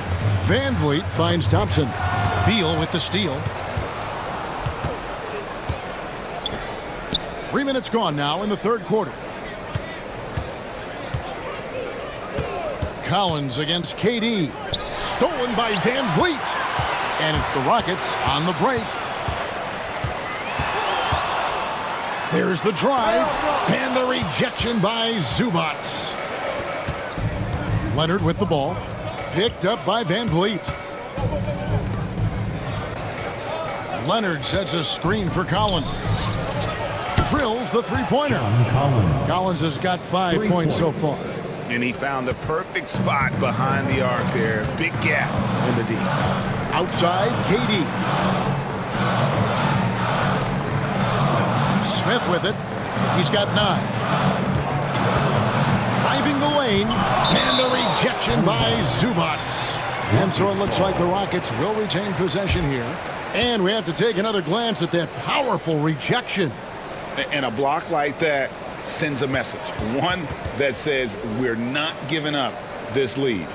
A: Van Vliet finds Thompson. Beal with the steal. 3 minutes gone now in the 3rd quarter. Collins against KD. Stolen by Van Vliet. And it's the Rockets on the break. There's the drive. And the rejection by Zubac. Leonard with the ball. Picked up by Van Vliet. Leonard sets a screen for Collins. Drills the 3-pointer. Collins has got 5 points so far.
B: And he found the perfect spot behind the arc there. Big gap in the D.
A: Outside, KD. Smith with it. He's got 9. Driving the lane. And the rejection by Zubac. And so it looks like the Rockets will retain possession here. And we have to take another glance at that powerful rejection.
B: And a block like that sends a message. One that says we're not giving up this lead.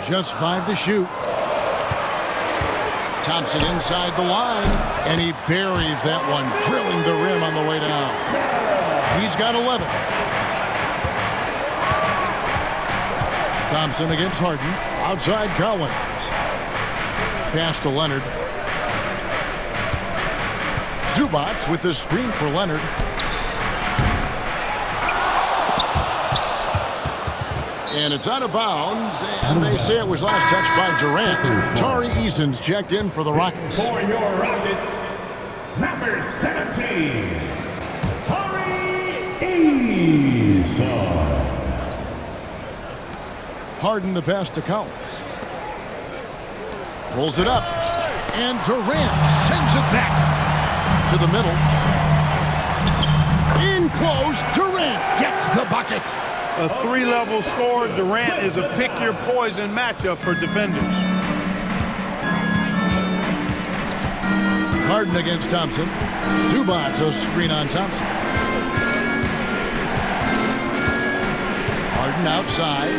A: Just 5 to shoot. Thompson inside the line, and he buries that one, drilling the rim on the way down. He's got 11. Thompson against Harden. Outside Collins. Pass to Leonard. Zubac with the screen for Leonard. And it's out of bounds, and they say it was last touched by Durant. Tari Eason's checked in for the Rockets.
E: For your Rockets, number 17, Tari Eason.
A: Harden the pass to Collins. Pulls it up. And Durant sends it back to the middle. In close, Durant gets the bucket.
C: A three-level scorer, Durant is a pick-your-poison matchup for defenders.
A: Harden against Thompson. Zubac, a screen on Thompson. Harden outside.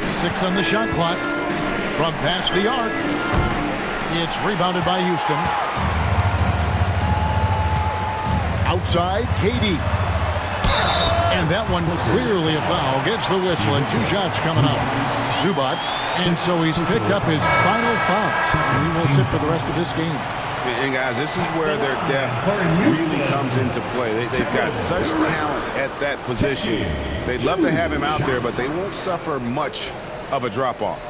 A: 6 on the shot clock. From past the arc. It's rebounded by Houston. Outside, KD. And that one clearly a foul. Gets the whistle and 2 shots coming up. Zubac. And so he's picked up his final foul. And he will sit for the rest of this game.
B: And guys, this is where their depth really comes into play. They've got such talent at that position. They'd love to have him out there, but they won't suffer much of a drop-off.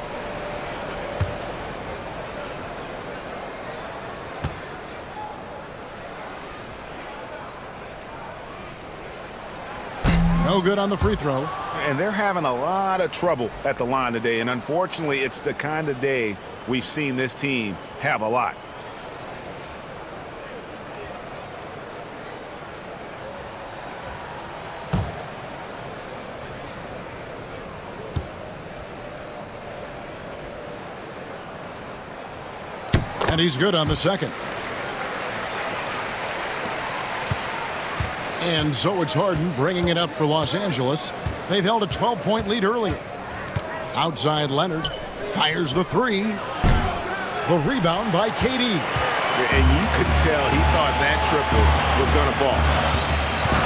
A: No good on the free throw.
B: And they're having a lot of trouble at the line today. And unfortunately, it's the kind of day we've seen this team have a lot.
A: And he's good on the second. And so it's Harden bringing it up for Los Angeles. They've held a 12-point lead earlier. Outside Leonard fires the 3. The rebound by KD.
B: And you could tell he thought that triple was going to fall.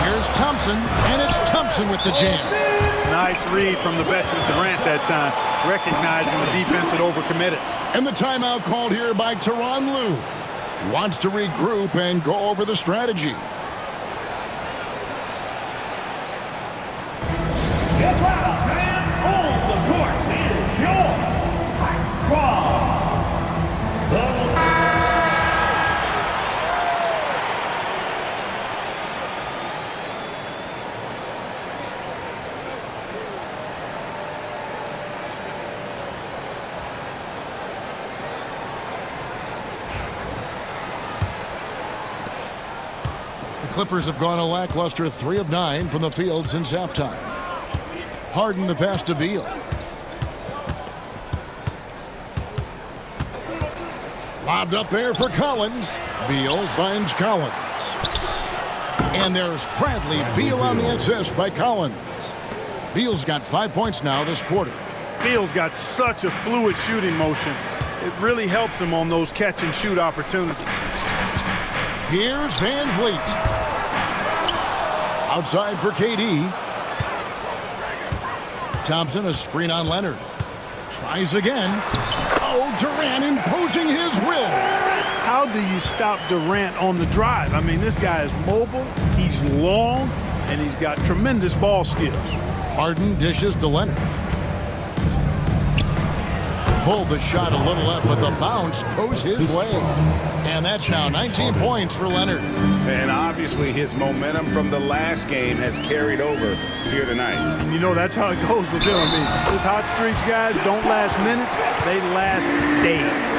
A: Here's Thompson, and it's Thompson with the jam.
C: Nice read from the veteran Durant that time, recognizing the defense had overcommitted.
A: And the timeout called here by Tyronn Lue. He wants to regroup and go over the strategy.
E: Get loud, man! On the court is your high squad.
A: The Clippers have gone a lackluster 3 of 9 from the field since halftime. Harden the pass to Beal. Lobbed up there for Collins. Beal finds Collins. And there's Bradley Beal on the assist by Collins. Beal's got 5 points now this quarter.
C: Beal's got such a fluid shooting motion. It really helps him on those catch-and-shoot opportunities.
A: Here's Van Vliet. Outside for KD. Thompson, a screen on Leonard. Tries again. Oh, Durant imposing his will.
C: How do you stop Durant on the drive? I mean, this guy is mobile, he's long, and he's got tremendous ball skills.
A: Harden dishes to Leonard. Pulled the shot a little up, but the bounce goes his way. And that's now 19 points for Leonard.
B: And obviously his momentum from the last game has carried over here tonight.
C: You know, that's how it goes with him. I mean, those hot streaks guys don't last minutes, they last days.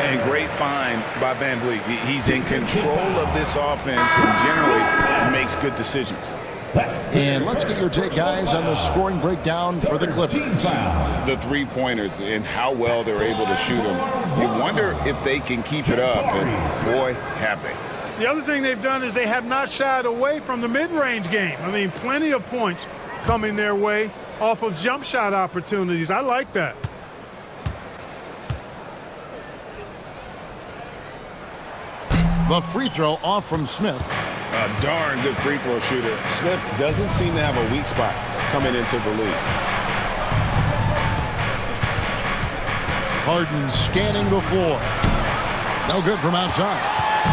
B: And great find by Van Vliet. He's in control of this offense and generally makes good decisions.
A: And let's get your take, guys, on the scoring breakdown for the Clippers.
B: The three-pointers and how well they're able to shoot them. You wonder if they can keep it up, and boy, have they.
C: The other thing they've done is they have not shied away from the mid-range game. I mean, plenty of points coming their way off of jump shot opportunities. I like that.
A: The free throw off from Smith.
B: A darn good free throw shooter. Smith doesn't seem to have a weak spot coming into the league.
A: Harden scanning the floor. No good from outside.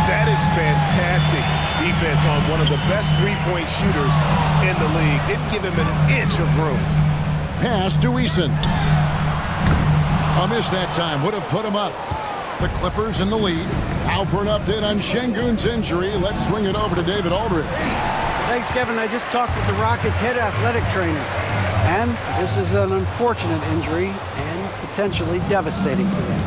B: That is fantastic defense on one of the best three-point shooters in the league. Didn't give him an inch of room.
A: Pass to Eason. A miss that time would have put him up. The Clippers in the lead. Now for an update on Şengün's injury, let's swing it over to David Aldridge.
D: Thanks, Kevin. I just talked with the Rockets' head athletic trainer. And this is an unfortunate injury and potentially devastating for them.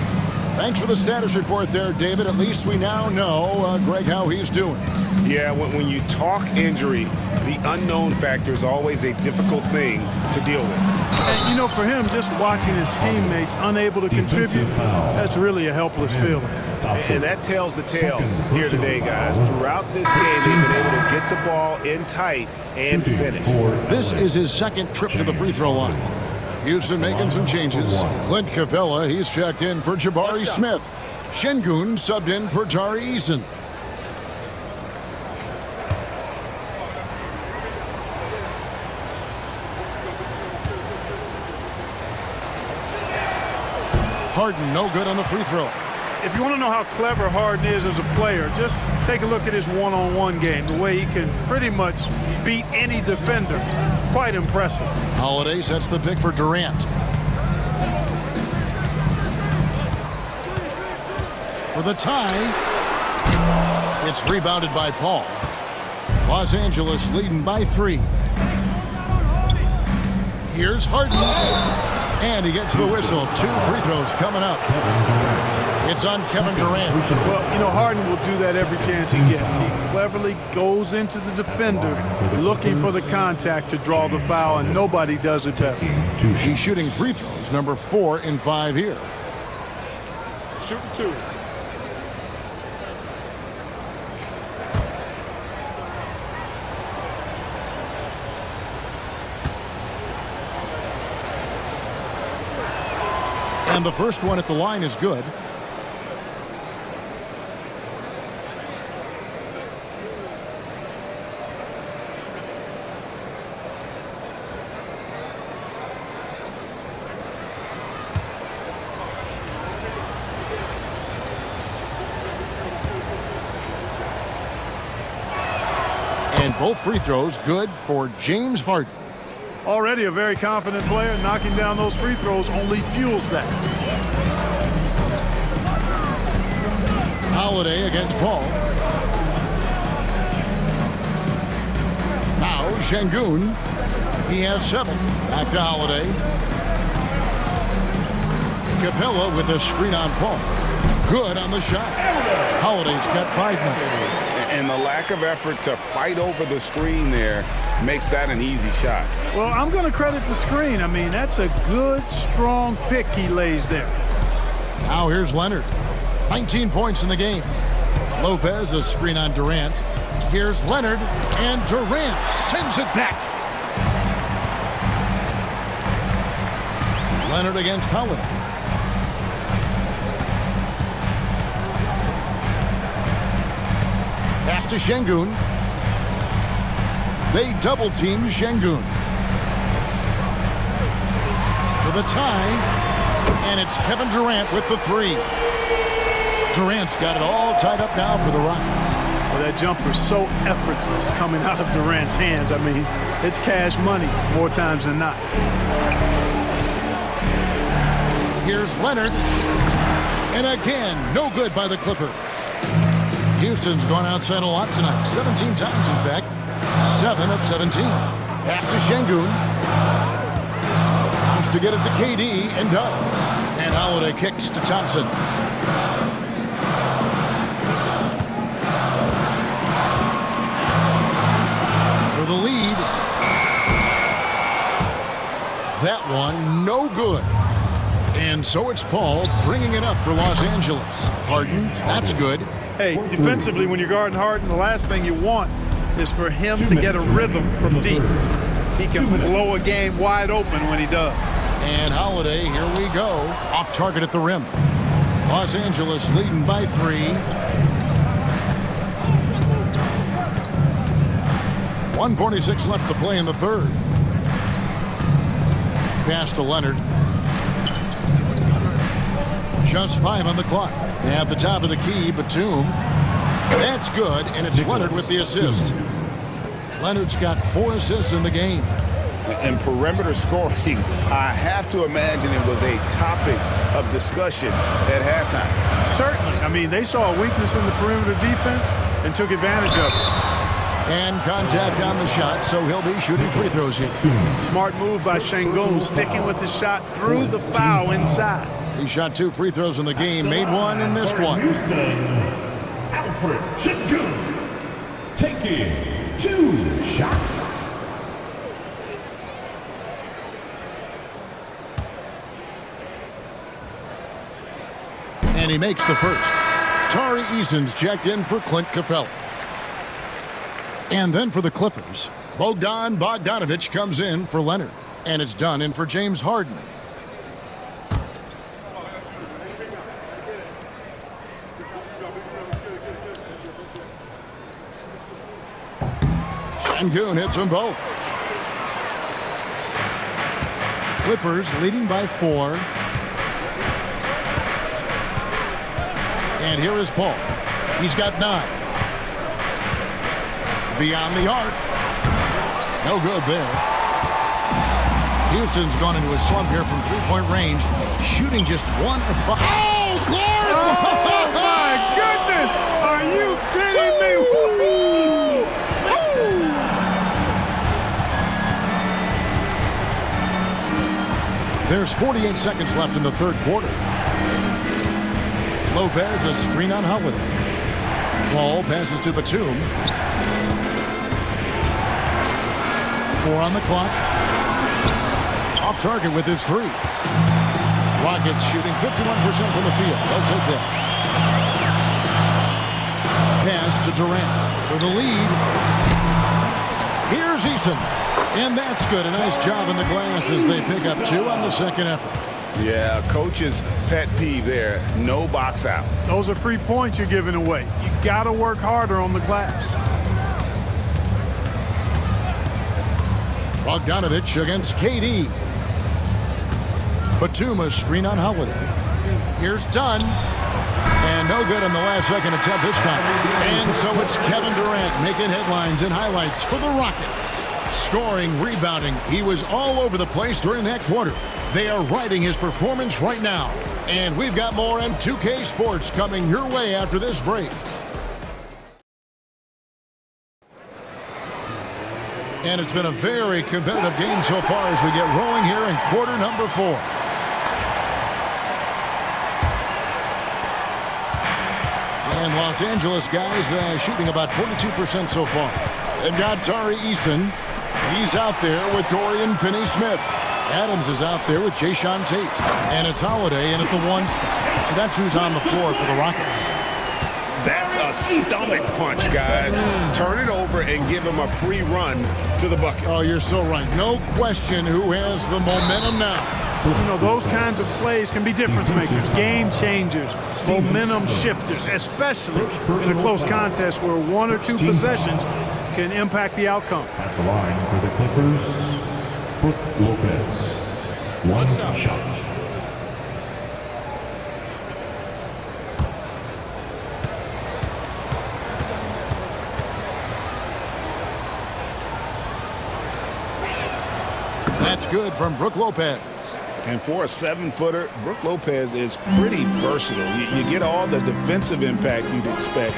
A: Thanks for the status report there, David. At least we now know, Greg, how he's doing.
B: Yeah, when you talk injury, the unknown factor is always a difficult thing to deal with.
C: And, you know, for him, just watching his teammates unable to contribute, that's really a helpless feeling.
B: And that tells the tale here today, guys. Throughout this game, they've been able to get the ball in tight and finish.
A: This is his second trip to the free throw line. Houston making some changes. Clint Capella, he's checked in for Jabari Smith. Şengün subbed in for Tari Eason. Harden no good on the free throw.
C: If you want to know how clever Harden is as a player, just take a look at his one-on-one game, the way he can pretty much beat any defender. Quite impressive.
A: Holiday sets the pick for Durant. For the tie. It's rebounded by Paul. Los Angeles leading by 3. Here's Harden. And he gets the whistle. 2 free throws coming up. It's on Kevin Durant.
C: Well, you know, Harden will do that every chance he gets. He cleverly goes into the defender looking for the contact to draw the foul, and nobody does it better.
A: He's shooting free throws, number 4 in 5 here.
C: Shooting 2.
A: And the first one at the line is good. And both free throws good for James Harden.
C: Already a very confident player. Knocking down those free throws only fuels that.
A: Holiday against Paul. Now Şengün. He has 7. Back to Holiday. Capella with a screen on Paul. Good on the shot. Holiday's got 5 now.
B: And the lack of effort to fight over the screen there makes that an easy shot.
C: Well, I'm going to credit the screen. I mean, that's a good, strong pick he lays there.
A: Now here's Leonard. 19 points in the game. Lopez, a screen on Durant. Here's Leonard, and Durant sends it back. Leonard against Holiday. Pass to Şengün. They double-team Şengün. For the tie, and it's Kevin Durant with the 3. Durant's got it all tied up now for the Rockets.
C: Well, that jumper's so effortless coming out of Durant's hands. I mean, it's cash money more times than not.
A: Here's Leonard. And again, no good by the Clippers. Houston's gone outside a lot tonight. 17 times, in fact. 7 of 17. Pass to Şengün. Wants to get it to KD and does. And Holiday kicks to Thompson. For the lead. That one, no good. And so it's Paul bringing it up for Los Angeles. Harden, that's good.
C: Hey, defensively, when you're guarding Harden, the last thing you want is for him to get a rhythm from deep. He can blow a game wide open when he does.
A: And Holiday, here we go. Off target at the rim. Los Angeles leading by 3. 1:46 left to play in the third. Pass to Leonard. Just 5 on the clock. At the top of the key, Batum. That's good, and it's Leonard with the assist. Leonard's got 4 assists in the game.
B: And perimeter scoring, I have to imagine it was a topic of discussion at halftime.
C: Certainly. I mean, they saw a weakness in the perimeter defense and took advantage of it.
A: And contact on the shot, so he'll be shooting free throws here.
C: Smart move by Şengün, sticking with the shot through the foul inside.
A: He shot 2 free throws in the game, made one and missed one.
E: Houston, Alfred Sengun, taking 2 shots.
A: And he makes the first. Tari Eason's checked in for Clint Capella. And then for the Clippers, Bogdan Bogdanović comes in for Leonard. And it's done in for James Harden. Sengun hits them both. Clippers leading by 4. And here is Paul. He's got 9. Beyond the arc. No good there. Houston's gone into a slump here from 3-point range. Shooting just 1 of 5. Oh, Clark!
C: Oh, my goodness! Are you kidding me? Woo-hoo!
A: There's 48 seconds left in the third quarter. Lopez, a screen on Holiday. Paul passes to Batum. 4 on the clock. Off target with his 3. Rockets shooting 51% from the field. They'll take that. Pass to Durant for the lead. Here's Eason. And that's good. A nice job in the glass as they pick up 2 on the second effort.
B: Yeah, coach's pet peeve there. No box out.
C: Those are free points you're giving away. You got to work harder on the glass.
A: Bogdanović against KD. Batum, a screen on Holiday. Here's Dunn. And no good on the last second attempt this time. And so it's Kevin Durant making headlines and highlights for the Rockets. Scoring, rebounding. He was all over the place during that quarter. They are riding his performance right now. And we've got more on 2K Sports coming your way after this break. And it's been a very competitive game so far as we get rolling here in quarter number 4. And Los Angeles guys shooting about 42% so far. They've got Tari Eason. He's out there with Dorian Finney-Smith. Adams is out there with Jayshawn Tate. And it's Holiday in at the 1 spot. So that's who's on the floor for the Rockets.
B: That's a stomach punch, guys. Turn it over and give him a free run to the bucket.
A: Oh, you're so right. No question who has the momentum now.
C: You know, those kinds of plays can be difference makers, game changers, momentum shifters, especially in a close contest where 1 or 2 possessions can impact the outcome.
E: At the line for the Clippers, Brook Lopez. 1 shot.
A: That's good from Brook Lopez.
B: And for a 7-footer, Brook Lopez is pretty versatile. You get all the defensive impact you'd expect,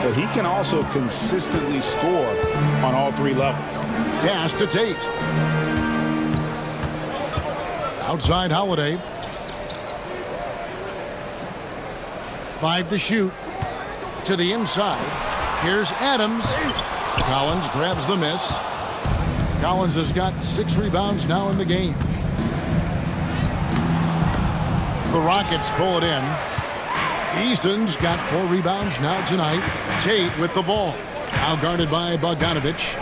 B: but he can also consistently score on all 3 levels.
A: Pass to Tate. Outside Holiday. 5 to shoot. To the inside. Here's Adams. Collins grabs the miss. Collins has got 6 rebounds now in the game. The Rockets pull it in. Eason's got 4 rebounds now tonight. Tate with the ball. Now guarded by Bogdanović.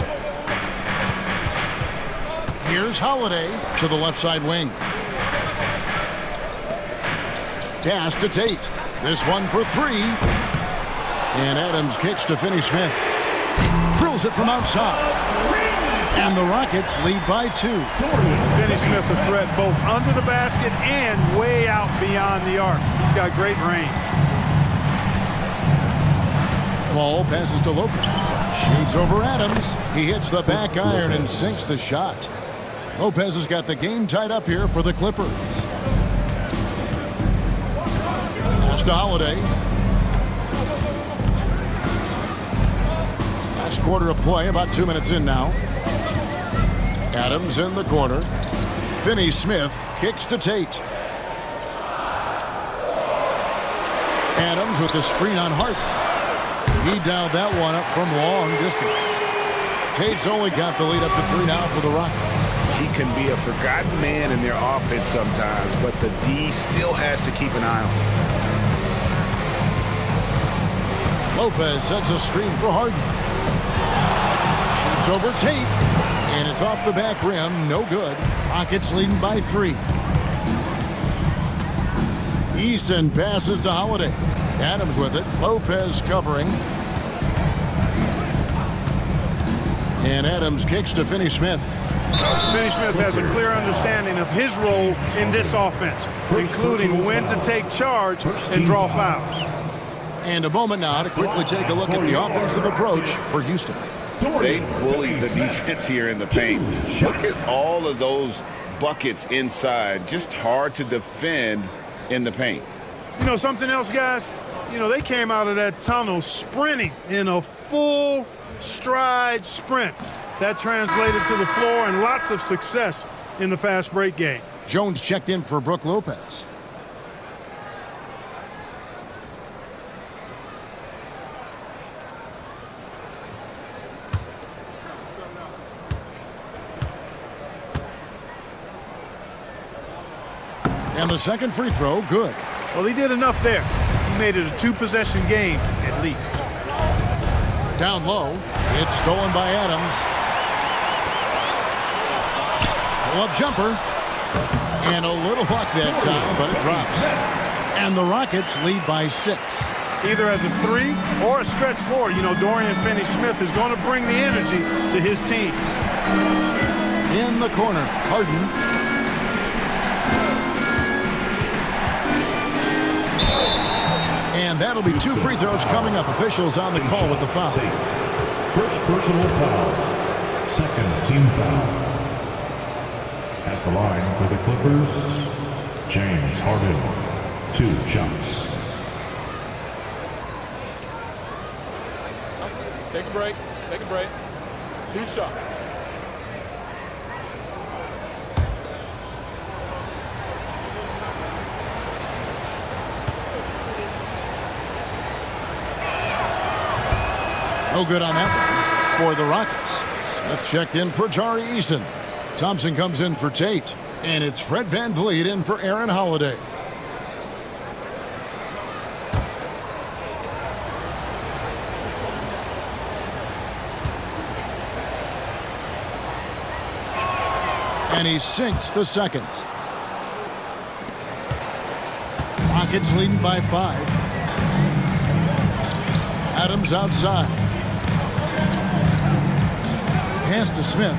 A: Here's Holiday to the left side wing. Pass to Tate. This one for 3. And Adams kicks to Finney-Smith. Drills it from outside. And the Rockets lead by 2.
C: Finney-Smith a threat both under the basket and way out beyond the arc. He's got great range.
A: Paul passes to Lopez. Shoots over Adams. He hits the back iron and sinks the shot. Lopez has got the game tied up here for the Clippers. Pass to Holiday. Last quarter of play, about 2 minutes in now. Adams in the corner. Finney-Smith kicks to Tate. Adams with the screen on Hart. He dialed that one up from long distance. Tate's only got the lead up to 3 now for the Rockets.
B: He can be a forgotten man in their offense sometimes, but the D still has to keep an eye on him.
A: Lopez sets a screen for Harden. Shoots over Tate, and it's off the back rim. No good. Rockets leading by 3. Easton passes to Holiday. Adams with it. Lopez covering. And Adams kicks to Finney-Smith.
C: Finney-Smith has a clear understanding of his role in this offense, including when to take charge and draw fouls.
A: And a moment now to quickly take a look at the offensive approach for Houston.
B: They bullied the defense here in the paint. Look at all of those buckets inside. Just hard to defend in the paint.
C: You know something else, guys? You know, they came out of that tunnel sprinting in a full stride sprint. That translated to the floor and lots of success in the fast break game.
A: Jones checked in for Brook Lopez. And the second free throw, good.
C: Well, he did enough there. He made it a 2-possession game, at least.
A: Down low, it's stolen by Adams. Pull-up jumper. And a little luck that time, but it drops. And the Rockets lead by 6.
C: Either as a 3 or a stretch 4, you know, Dorian Finney-Smith is going to bring the energy to his team.
A: In the corner, Harden. And that'll be 2 free throws coming up. Officials on the call with the foul.
E: First personal foul. Second team foul. At the line for the Clippers, James Harden. 2 shots.
G: Take a break. Take a break. 2 shots.
A: No good on that one for the Rockets. Smith checked in for Jari Eason. Thompson comes in for Tate. And it's Fred VanVleet in for Aaron Holiday. And he sinks the second. Rockets leading by 5. Adams outside. Pass to Smith.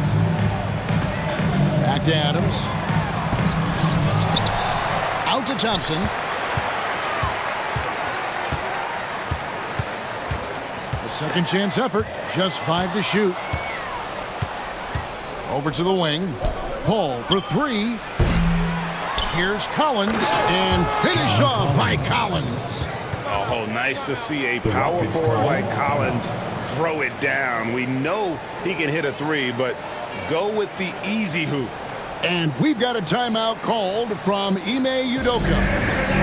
A: Back to Adams. Out to Thompson. A second chance effort. Just 5 to shoot. Over to the wing. Pull for 3. Here's Collins. And finished off by Collins.
B: Oh, nice to see a power forward like Collins throw it down. We know he can hit a 3, but go with the easy hoop.
A: And we've got a timeout called from Ime Udoka.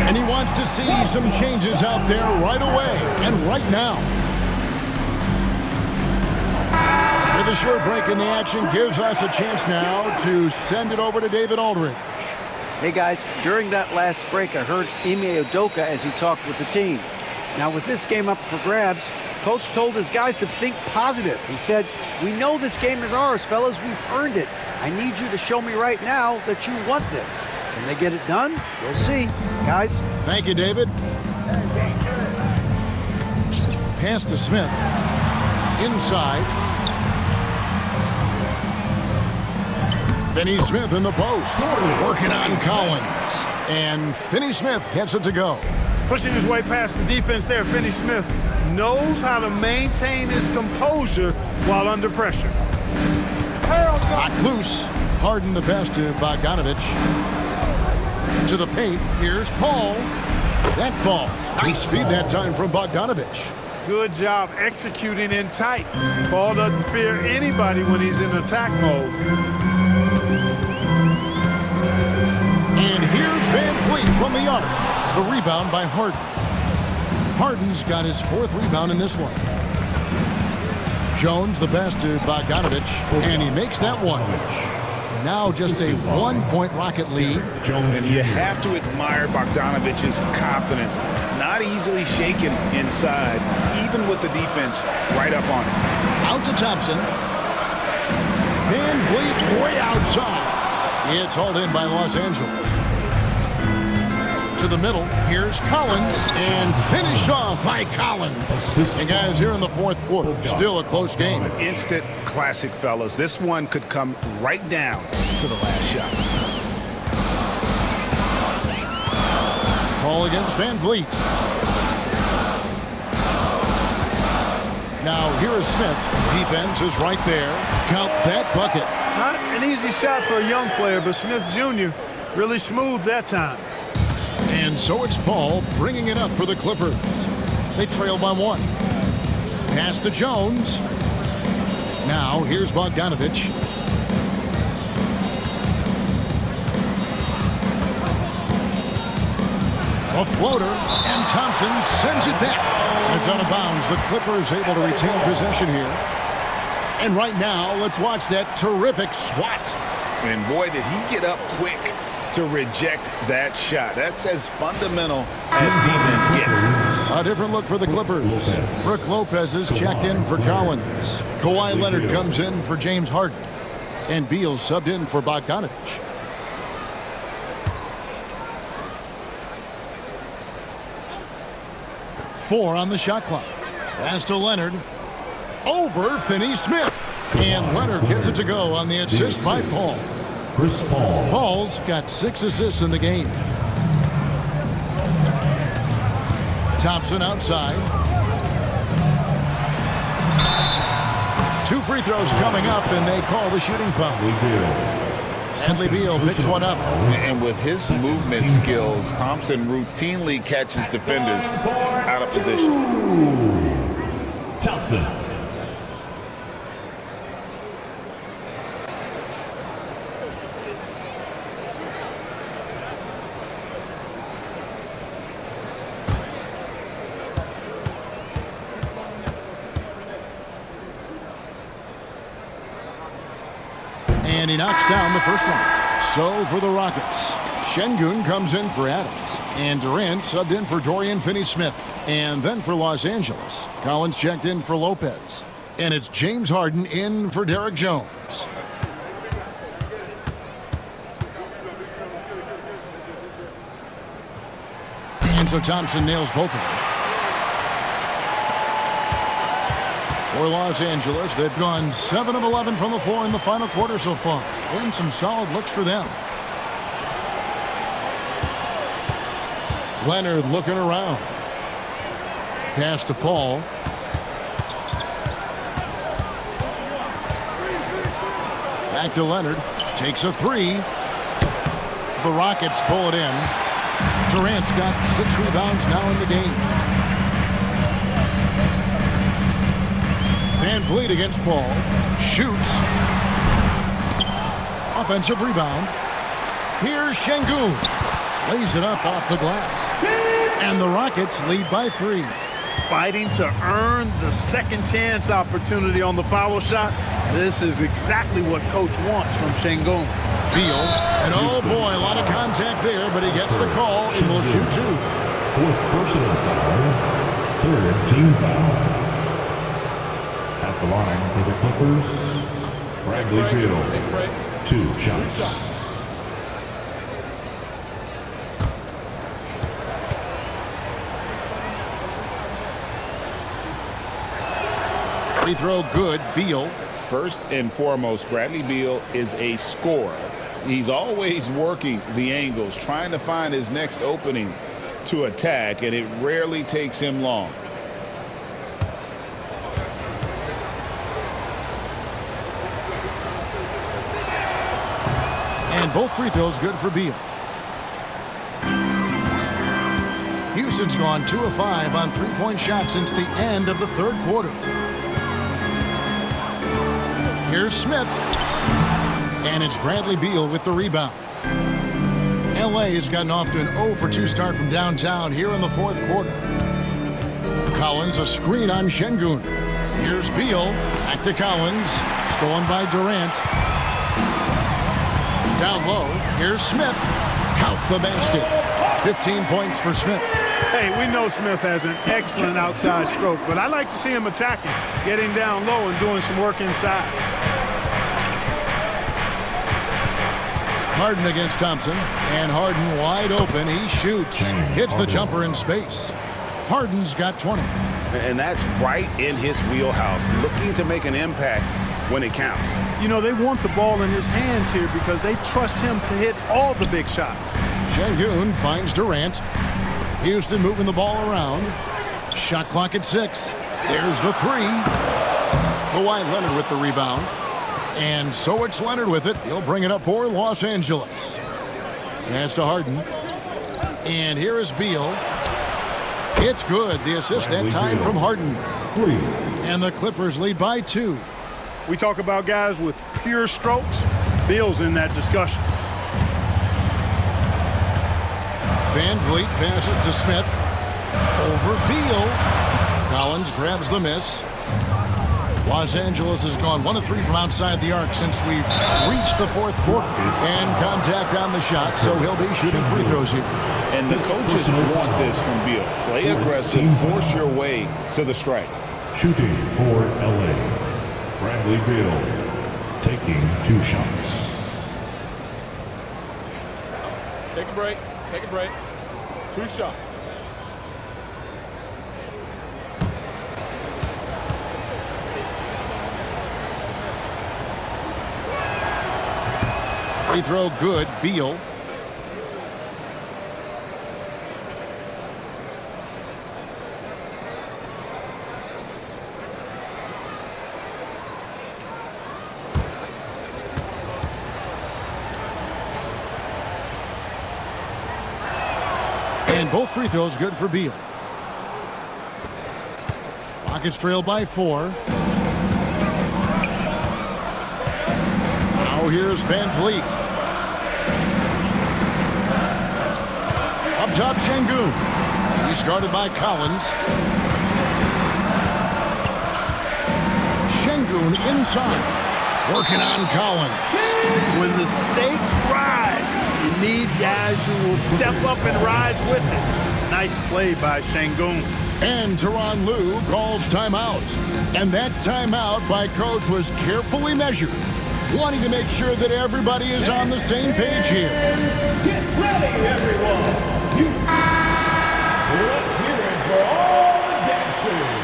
A: And he wants to see some changes out there right away and right now. With a short break in the action gives us a chance now to send it over to David Aldridge.
D: Hey guys, during that last break I heard Ime Udoka as he talked with the team. Now with this game up for grabs, Coach told his guys to think positive. He said, "We know this game is ours, fellas. We've earned it. I need you to show me right now that you want this." Can they get it done? We'll see. Guys.
A: Thank you, David. Pass to Smith. Inside. Finney-Smith in the post. Working on Collins. And Finney-Smith gets it to go.
C: Pushing his way past the defense there, Finney-Smith knows how to maintain his composure while under pressure.
A: Hot loose. Harden the pass to Bogdanovich. To the paint. Here's Paul. That falls. Nice feed that time from Bogdanovich.
C: Good job executing in tight. Paul doesn't fear anybody when he's in attack mode.
A: And here's VanVleet from the arc. The rebound by Harden. Harden's got his 4th rebound in this one. Jones the pass to Bogdanovich, and he makes that one. Now just a 1-point Rocket lead.
B: And you have to admire Bogdanovich's confidence. Not easily shaken inside, even with the defense right up on him.
A: Out to Thompson. Van Vliet way outside. It's hauled in by Los Angeles. To the middle, here's Collins, and finished off by Collins. And guys, here in the 4th quarter, still a close game.
B: Instant classic, fellas. This one could come right down to the last shot.
A: Ball against Van Vliet. Now here is Smith. Defense is right there. Count that bucket.
C: Not an easy shot for a young player, but Smith Jr. really smooth that time.
A: And so it's Paul bringing it up for the Clippers. They trail by 1. Pass to Jones. Now here's Bogdanovich. A floater, and Thompson sends it back. It's out of bounds. The Clippers able to retain possession here. And right now, let's watch that terrific swat.
B: And boy, did he get up quick to reject that shot. That's as fundamental as defense gets.
A: A different look for the Clippers. Brook Lopez is checked in for Collins. Kawhi Leonard comes in for James Harden. And Beal subbed in for Bogdanovich. Four on the shot clock. Pass to Leonard. Over Finney-Smith. And Leonard gets it to go on the assist by Paul. Paul's got 6 assists in the game. Thompson outside. 2 free throws coming up, and they call the shooting foul. Bradley Beal picks one up.
B: And with his movement skills, Thompson routinely catches defenders out of position.
E: Thompson.
A: And he knocks down the first one. So for the Rockets, Şengün comes in for Adams. And Durant subbed in for Dorian Finney-Smith. And then for Los Angeles, Collins checked in for Lopez. And it's James Harden in for Derek Jones. And so Thompson nails both of them. For Los Angeles, they've gone 7 of 11 from the floor in the final quarter so far. And some solid looks for them. Leonard looking around. Pass to Paul. Back to Leonard. Takes a 3. The Rockets pull it in. Durant's got 6 rebounds now in the game. Van Vliet against Paul. Shoots. Offensive rebound. Here's Şengün. Lays it up off the glass. And the Rockets lead by 3.
C: Fighting to earn the second chance opportunity on the foul shot. This is exactly what coach wants from Şengün.
A: Beal. And oh boy, a lot of contact there, but he gets the call and will shoot 2.
E: 4th personal foul. 3rd team foul. At the line for the Clippers, Bradley Beal. 2 shots.
A: Free throw good, Beal.
B: First and foremost, Bradley Beal is a scorer. He's always working the angles, trying to find his next opening to attack, and it rarely takes him long.
A: And both free throws good for Beal. Houston's gone 2 of 5 on 3-point shots since the end of the 3rd quarter. Here's Smith. And it's Bradley Beal with the rebound. LA has gotten off to an 0 for 2 start from downtown here in the 4th quarter. Collins, a screen on Şengün. Here's Beal, back to Collins, stolen by Durant. Down low, here's Smith. Count the basket. 15 points for Smith.
C: Hey, we know Smith has an excellent outside stroke, but I like to see him attacking, getting down low and doing some work inside.
A: Harden against Thompson, and Harden wide open. He shoots, hits the jumper in space. Harden's got 20.
B: And that's right in his wheelhouse, looking to make an impact when it counts.
C: You know, they want the ball in his hands here because they trust him to hit all the big shots.
A: Şengün finds Durant. Houston moving the ball around. Shot clock at 6. There's the 3. Kawhi Leonard with the rebound. And so it's Leonard with it. He'll bring it up for Los Angeles. Pass to Harden. And here is Beal. It's good. The assist that time from Harden. And the Clippers lead by 2.
C: We talk about guys with pure strokes. Beal's in that discussion.
A: Van Vliet passes to Smith. Over Beal. Collins grabs the miss. Los Angeles has gone 1 of 3 from outside the arc since we've reached the 4th quarter. And contact on the shot, so he'll be shooting free throws here.
B: And the coaches want this from Beal. Play aggressive, force your way to the strike.
E: Shooting for LA, Bradley Beal taking 2 shots.
G: Take a break. Take a break. 2 shots.
A: Free throw good. Beal. And both free throws good for Beal. Rockets trail by 4. Now here's Van Vliet. Up top, Şengün. He's guarded by Collins. Şengün inside. Working on Collins.
C: When the stakes rise, you need guys who will step up and rise with it. Nice play by Şengün.
A: And Tyronn Lue calls timeout. And that timeout by coach was carefully measured, wanting to make sure that everybody is on the same page here.
E: Get ready, everyone. Let's hear it for all the dancers.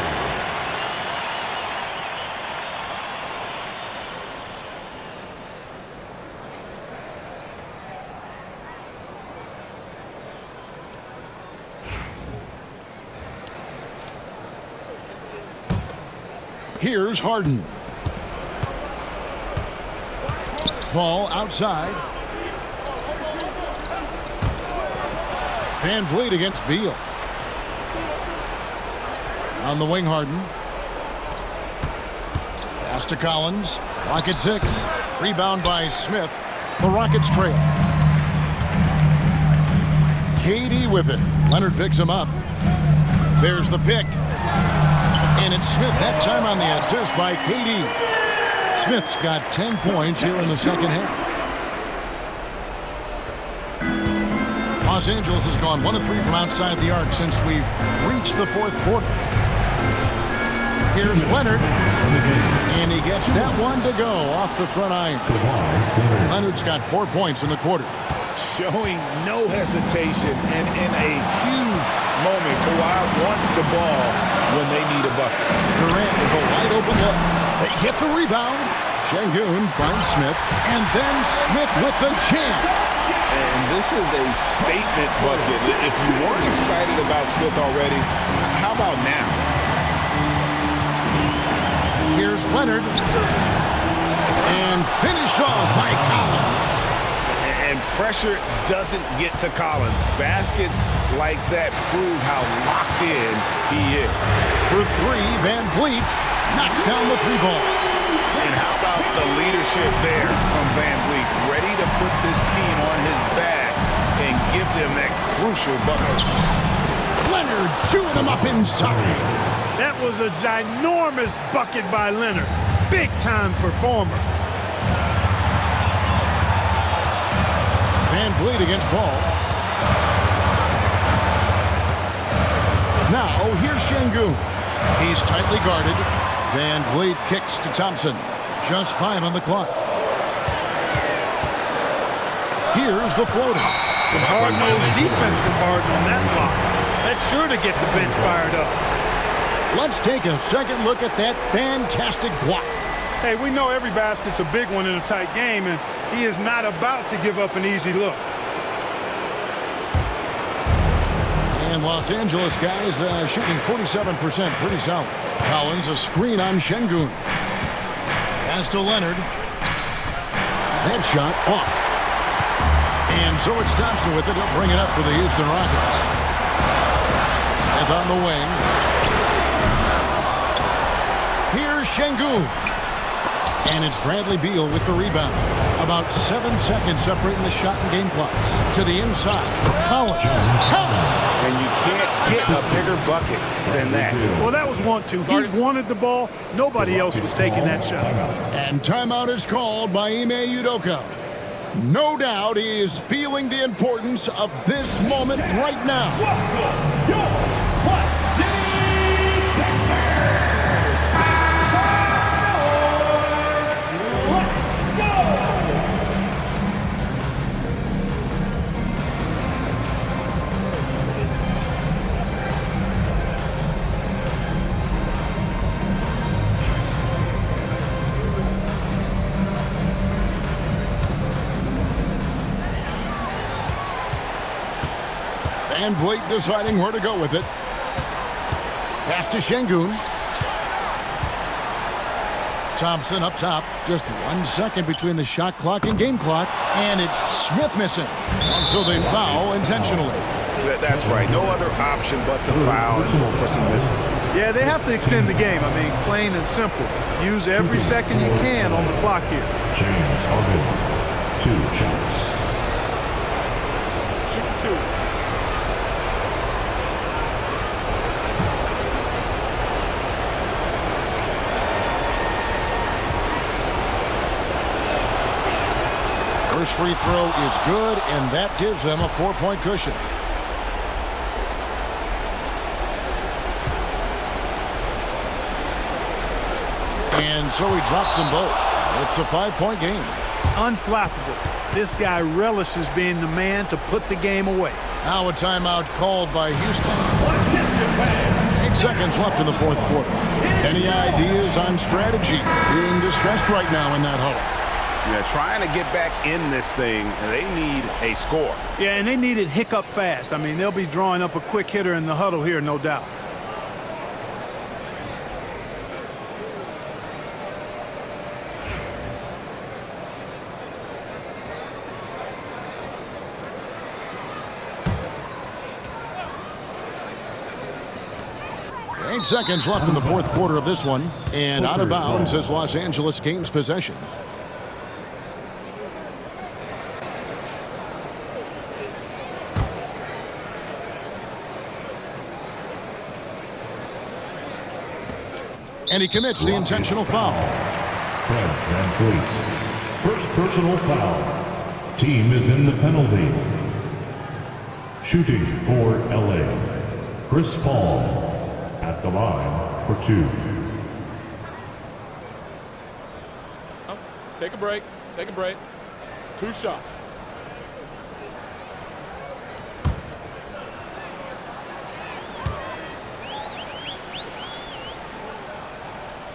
A: Here's Harden. Ball outside. Van Vliet against Beal. On the wing, Harden. Pass to Collins. Rocket 6. Rebound by Smith. The Rockets trail. KD with it. Leonard picks him up. There's the pick. And it's Smith that time on the assist by KD. Smith's got 10 points here in the second half. Los Angeles has gone 1 of 3 from outside the arc since we've reached the 4th quarter. Here's Leonard. And he gets that one to go off the front iron. Leonard's got 4 points in the quarter.
B: Showing no hesitation, and in a huge moment, Kawhi wants the ball when they need a bucket.
A: Durant with a wide open look. They get the rebound. Şengün finds Smith, and then Smith with the jam.
B: And this is a statement bucket. If you weren't excited about Smith already, how about now?
A: Here's Leonard. And finished off by Collins.
B: And pressure doesn't get to Collins. Baskets like that prove how locked in he is.
A: For 3, Van Vliet knocks down the 3 ball.
B: And how about the leadership there from Van Vliet, ready to put this team on his back and give them that crucial bucket.
A: Leonard Leonard chewing him up inside.
C: That was a ginormous bucket by Leonard. Big-time performer.
A: Van Vliet against Paul. Now, here's Şengün. He's tightly guarded. Van Vliet kicks to Thompson. Just 5 on the clock. Here's the floater.
C: Some hard-nosed defense from Harden on that block. That's sure to get the bench fired up.
A: Let's take a second look at that fantastic block.
C: Hey, we know every basket's a big one in a tight game, and he is not about to give up an easy look.
A: And Los Angeles guys shooting 47%, pretty solid. Collins, a screen on Şengün. Pass to Leonard. That shot off. And so it's Thompson with it. He'll bring it up for the Houston Rockets. Smith on the wing. Here's Şengün. And it's Bradley Beal with the rebound. About 7 seconds separating the shot and game clocks. To the inside. Collins.
B: And you can't get a bigger bucket than that.
C: Well, that was 1-2. He wanted the ball. Nobody else was taking that shot.
A: And timeout is called by Ime Udoka. No doubt he is feeling the importance of this moment right now. Van Vliet deciding where to go with it. Pass to Şengün. Thompson up top. Just 1 second between the shot clock and game clock. And it's Smith missing. And so they foul intentionally.
B: That's right. No other option but to foul and hope for some misses.
C: Yeah, they have to extend the game. I mean, plain and simple. Use every second you can on the clock here.
E: James Harden, 2 shots.
C: Shoot 2.
A: First free throw is good, and that gives them a 4-point cushion. And so he drops them both. It's a 5-point game.
C: Unflappable. This guy relishes being the man to put the game away.
A: Now a timeout called by Houston. 8 seconds left in the fourth quarter. Any ideas on strategy being discussed right now in that huddle?
B: Yeah, trying to get back in this thing, they need a score.
C: Yeah, and they need it hiccup fast. I mean, they'll be drawing up a quick hitter in the huddle here, no doubt.
A: Eight seconds left in the fourth quarter of this one. And out of bounds as Los Angeles gains possession. And he commits the intentional foul.
E: Fred Van Vliet. First personal foul. Team is in the penalty. Shooting for LA. Chris Paul at the line for 2.
G: Take a break. Take a break. 2 shots.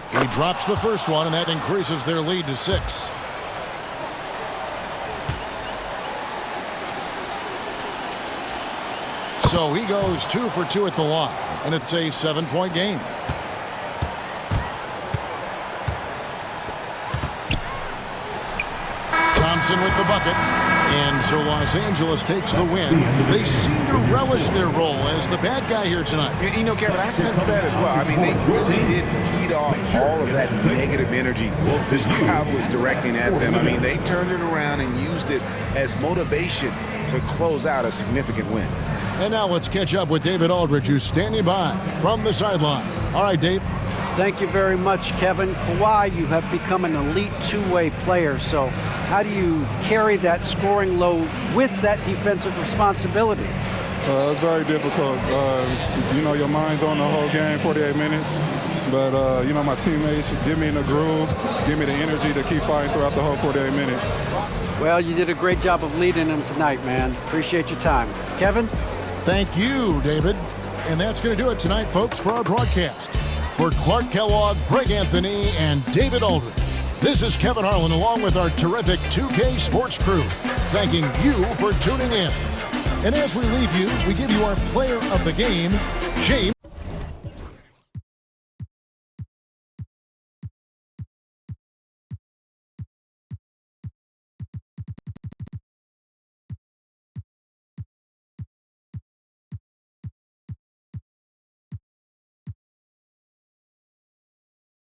A: He drops the first one, and that increases their lead to 6. So he goes 2 for 2 at the line, and it's a 7-point game. Johnson with the bucket. And so Los Angeles takes the win. They seem to relish their role as the bad guy here tonight.
B: You know, Kevin, I sense that as well. I mean, they really did feed off all of that negative energy this crowd was directing at them. I mean, they turned it around and used it as motivation to close out a significant win.
A: And now let's catch up with David Aldridge, who's standing by from the sideline. All right, Dave.
D: Thank you very much, Kevin. Kawhi, you have become an elite two-way player, so how do you carry that scoring load with that defensive responsibility?
H: It's very difficult. You know, your mind's on the whole game, 48 minutes. But, you know, my teammates get me in the groove, give me the energy to keep fighting throughout the whole 48 minutes.
D: Well, you did a great job of leading them tonight, man. Appreciate your time. Kevin?
A: Thank you, David. And that's going to do it tonight, folks, for our broadcast. For Clark Kellogg, Greg Anthony, and David Aldridge, this is Kevin Harlan along with our terrific 2K Sports crew, thanking you for tuning in. And as we leave you, we give you our player of the game, James.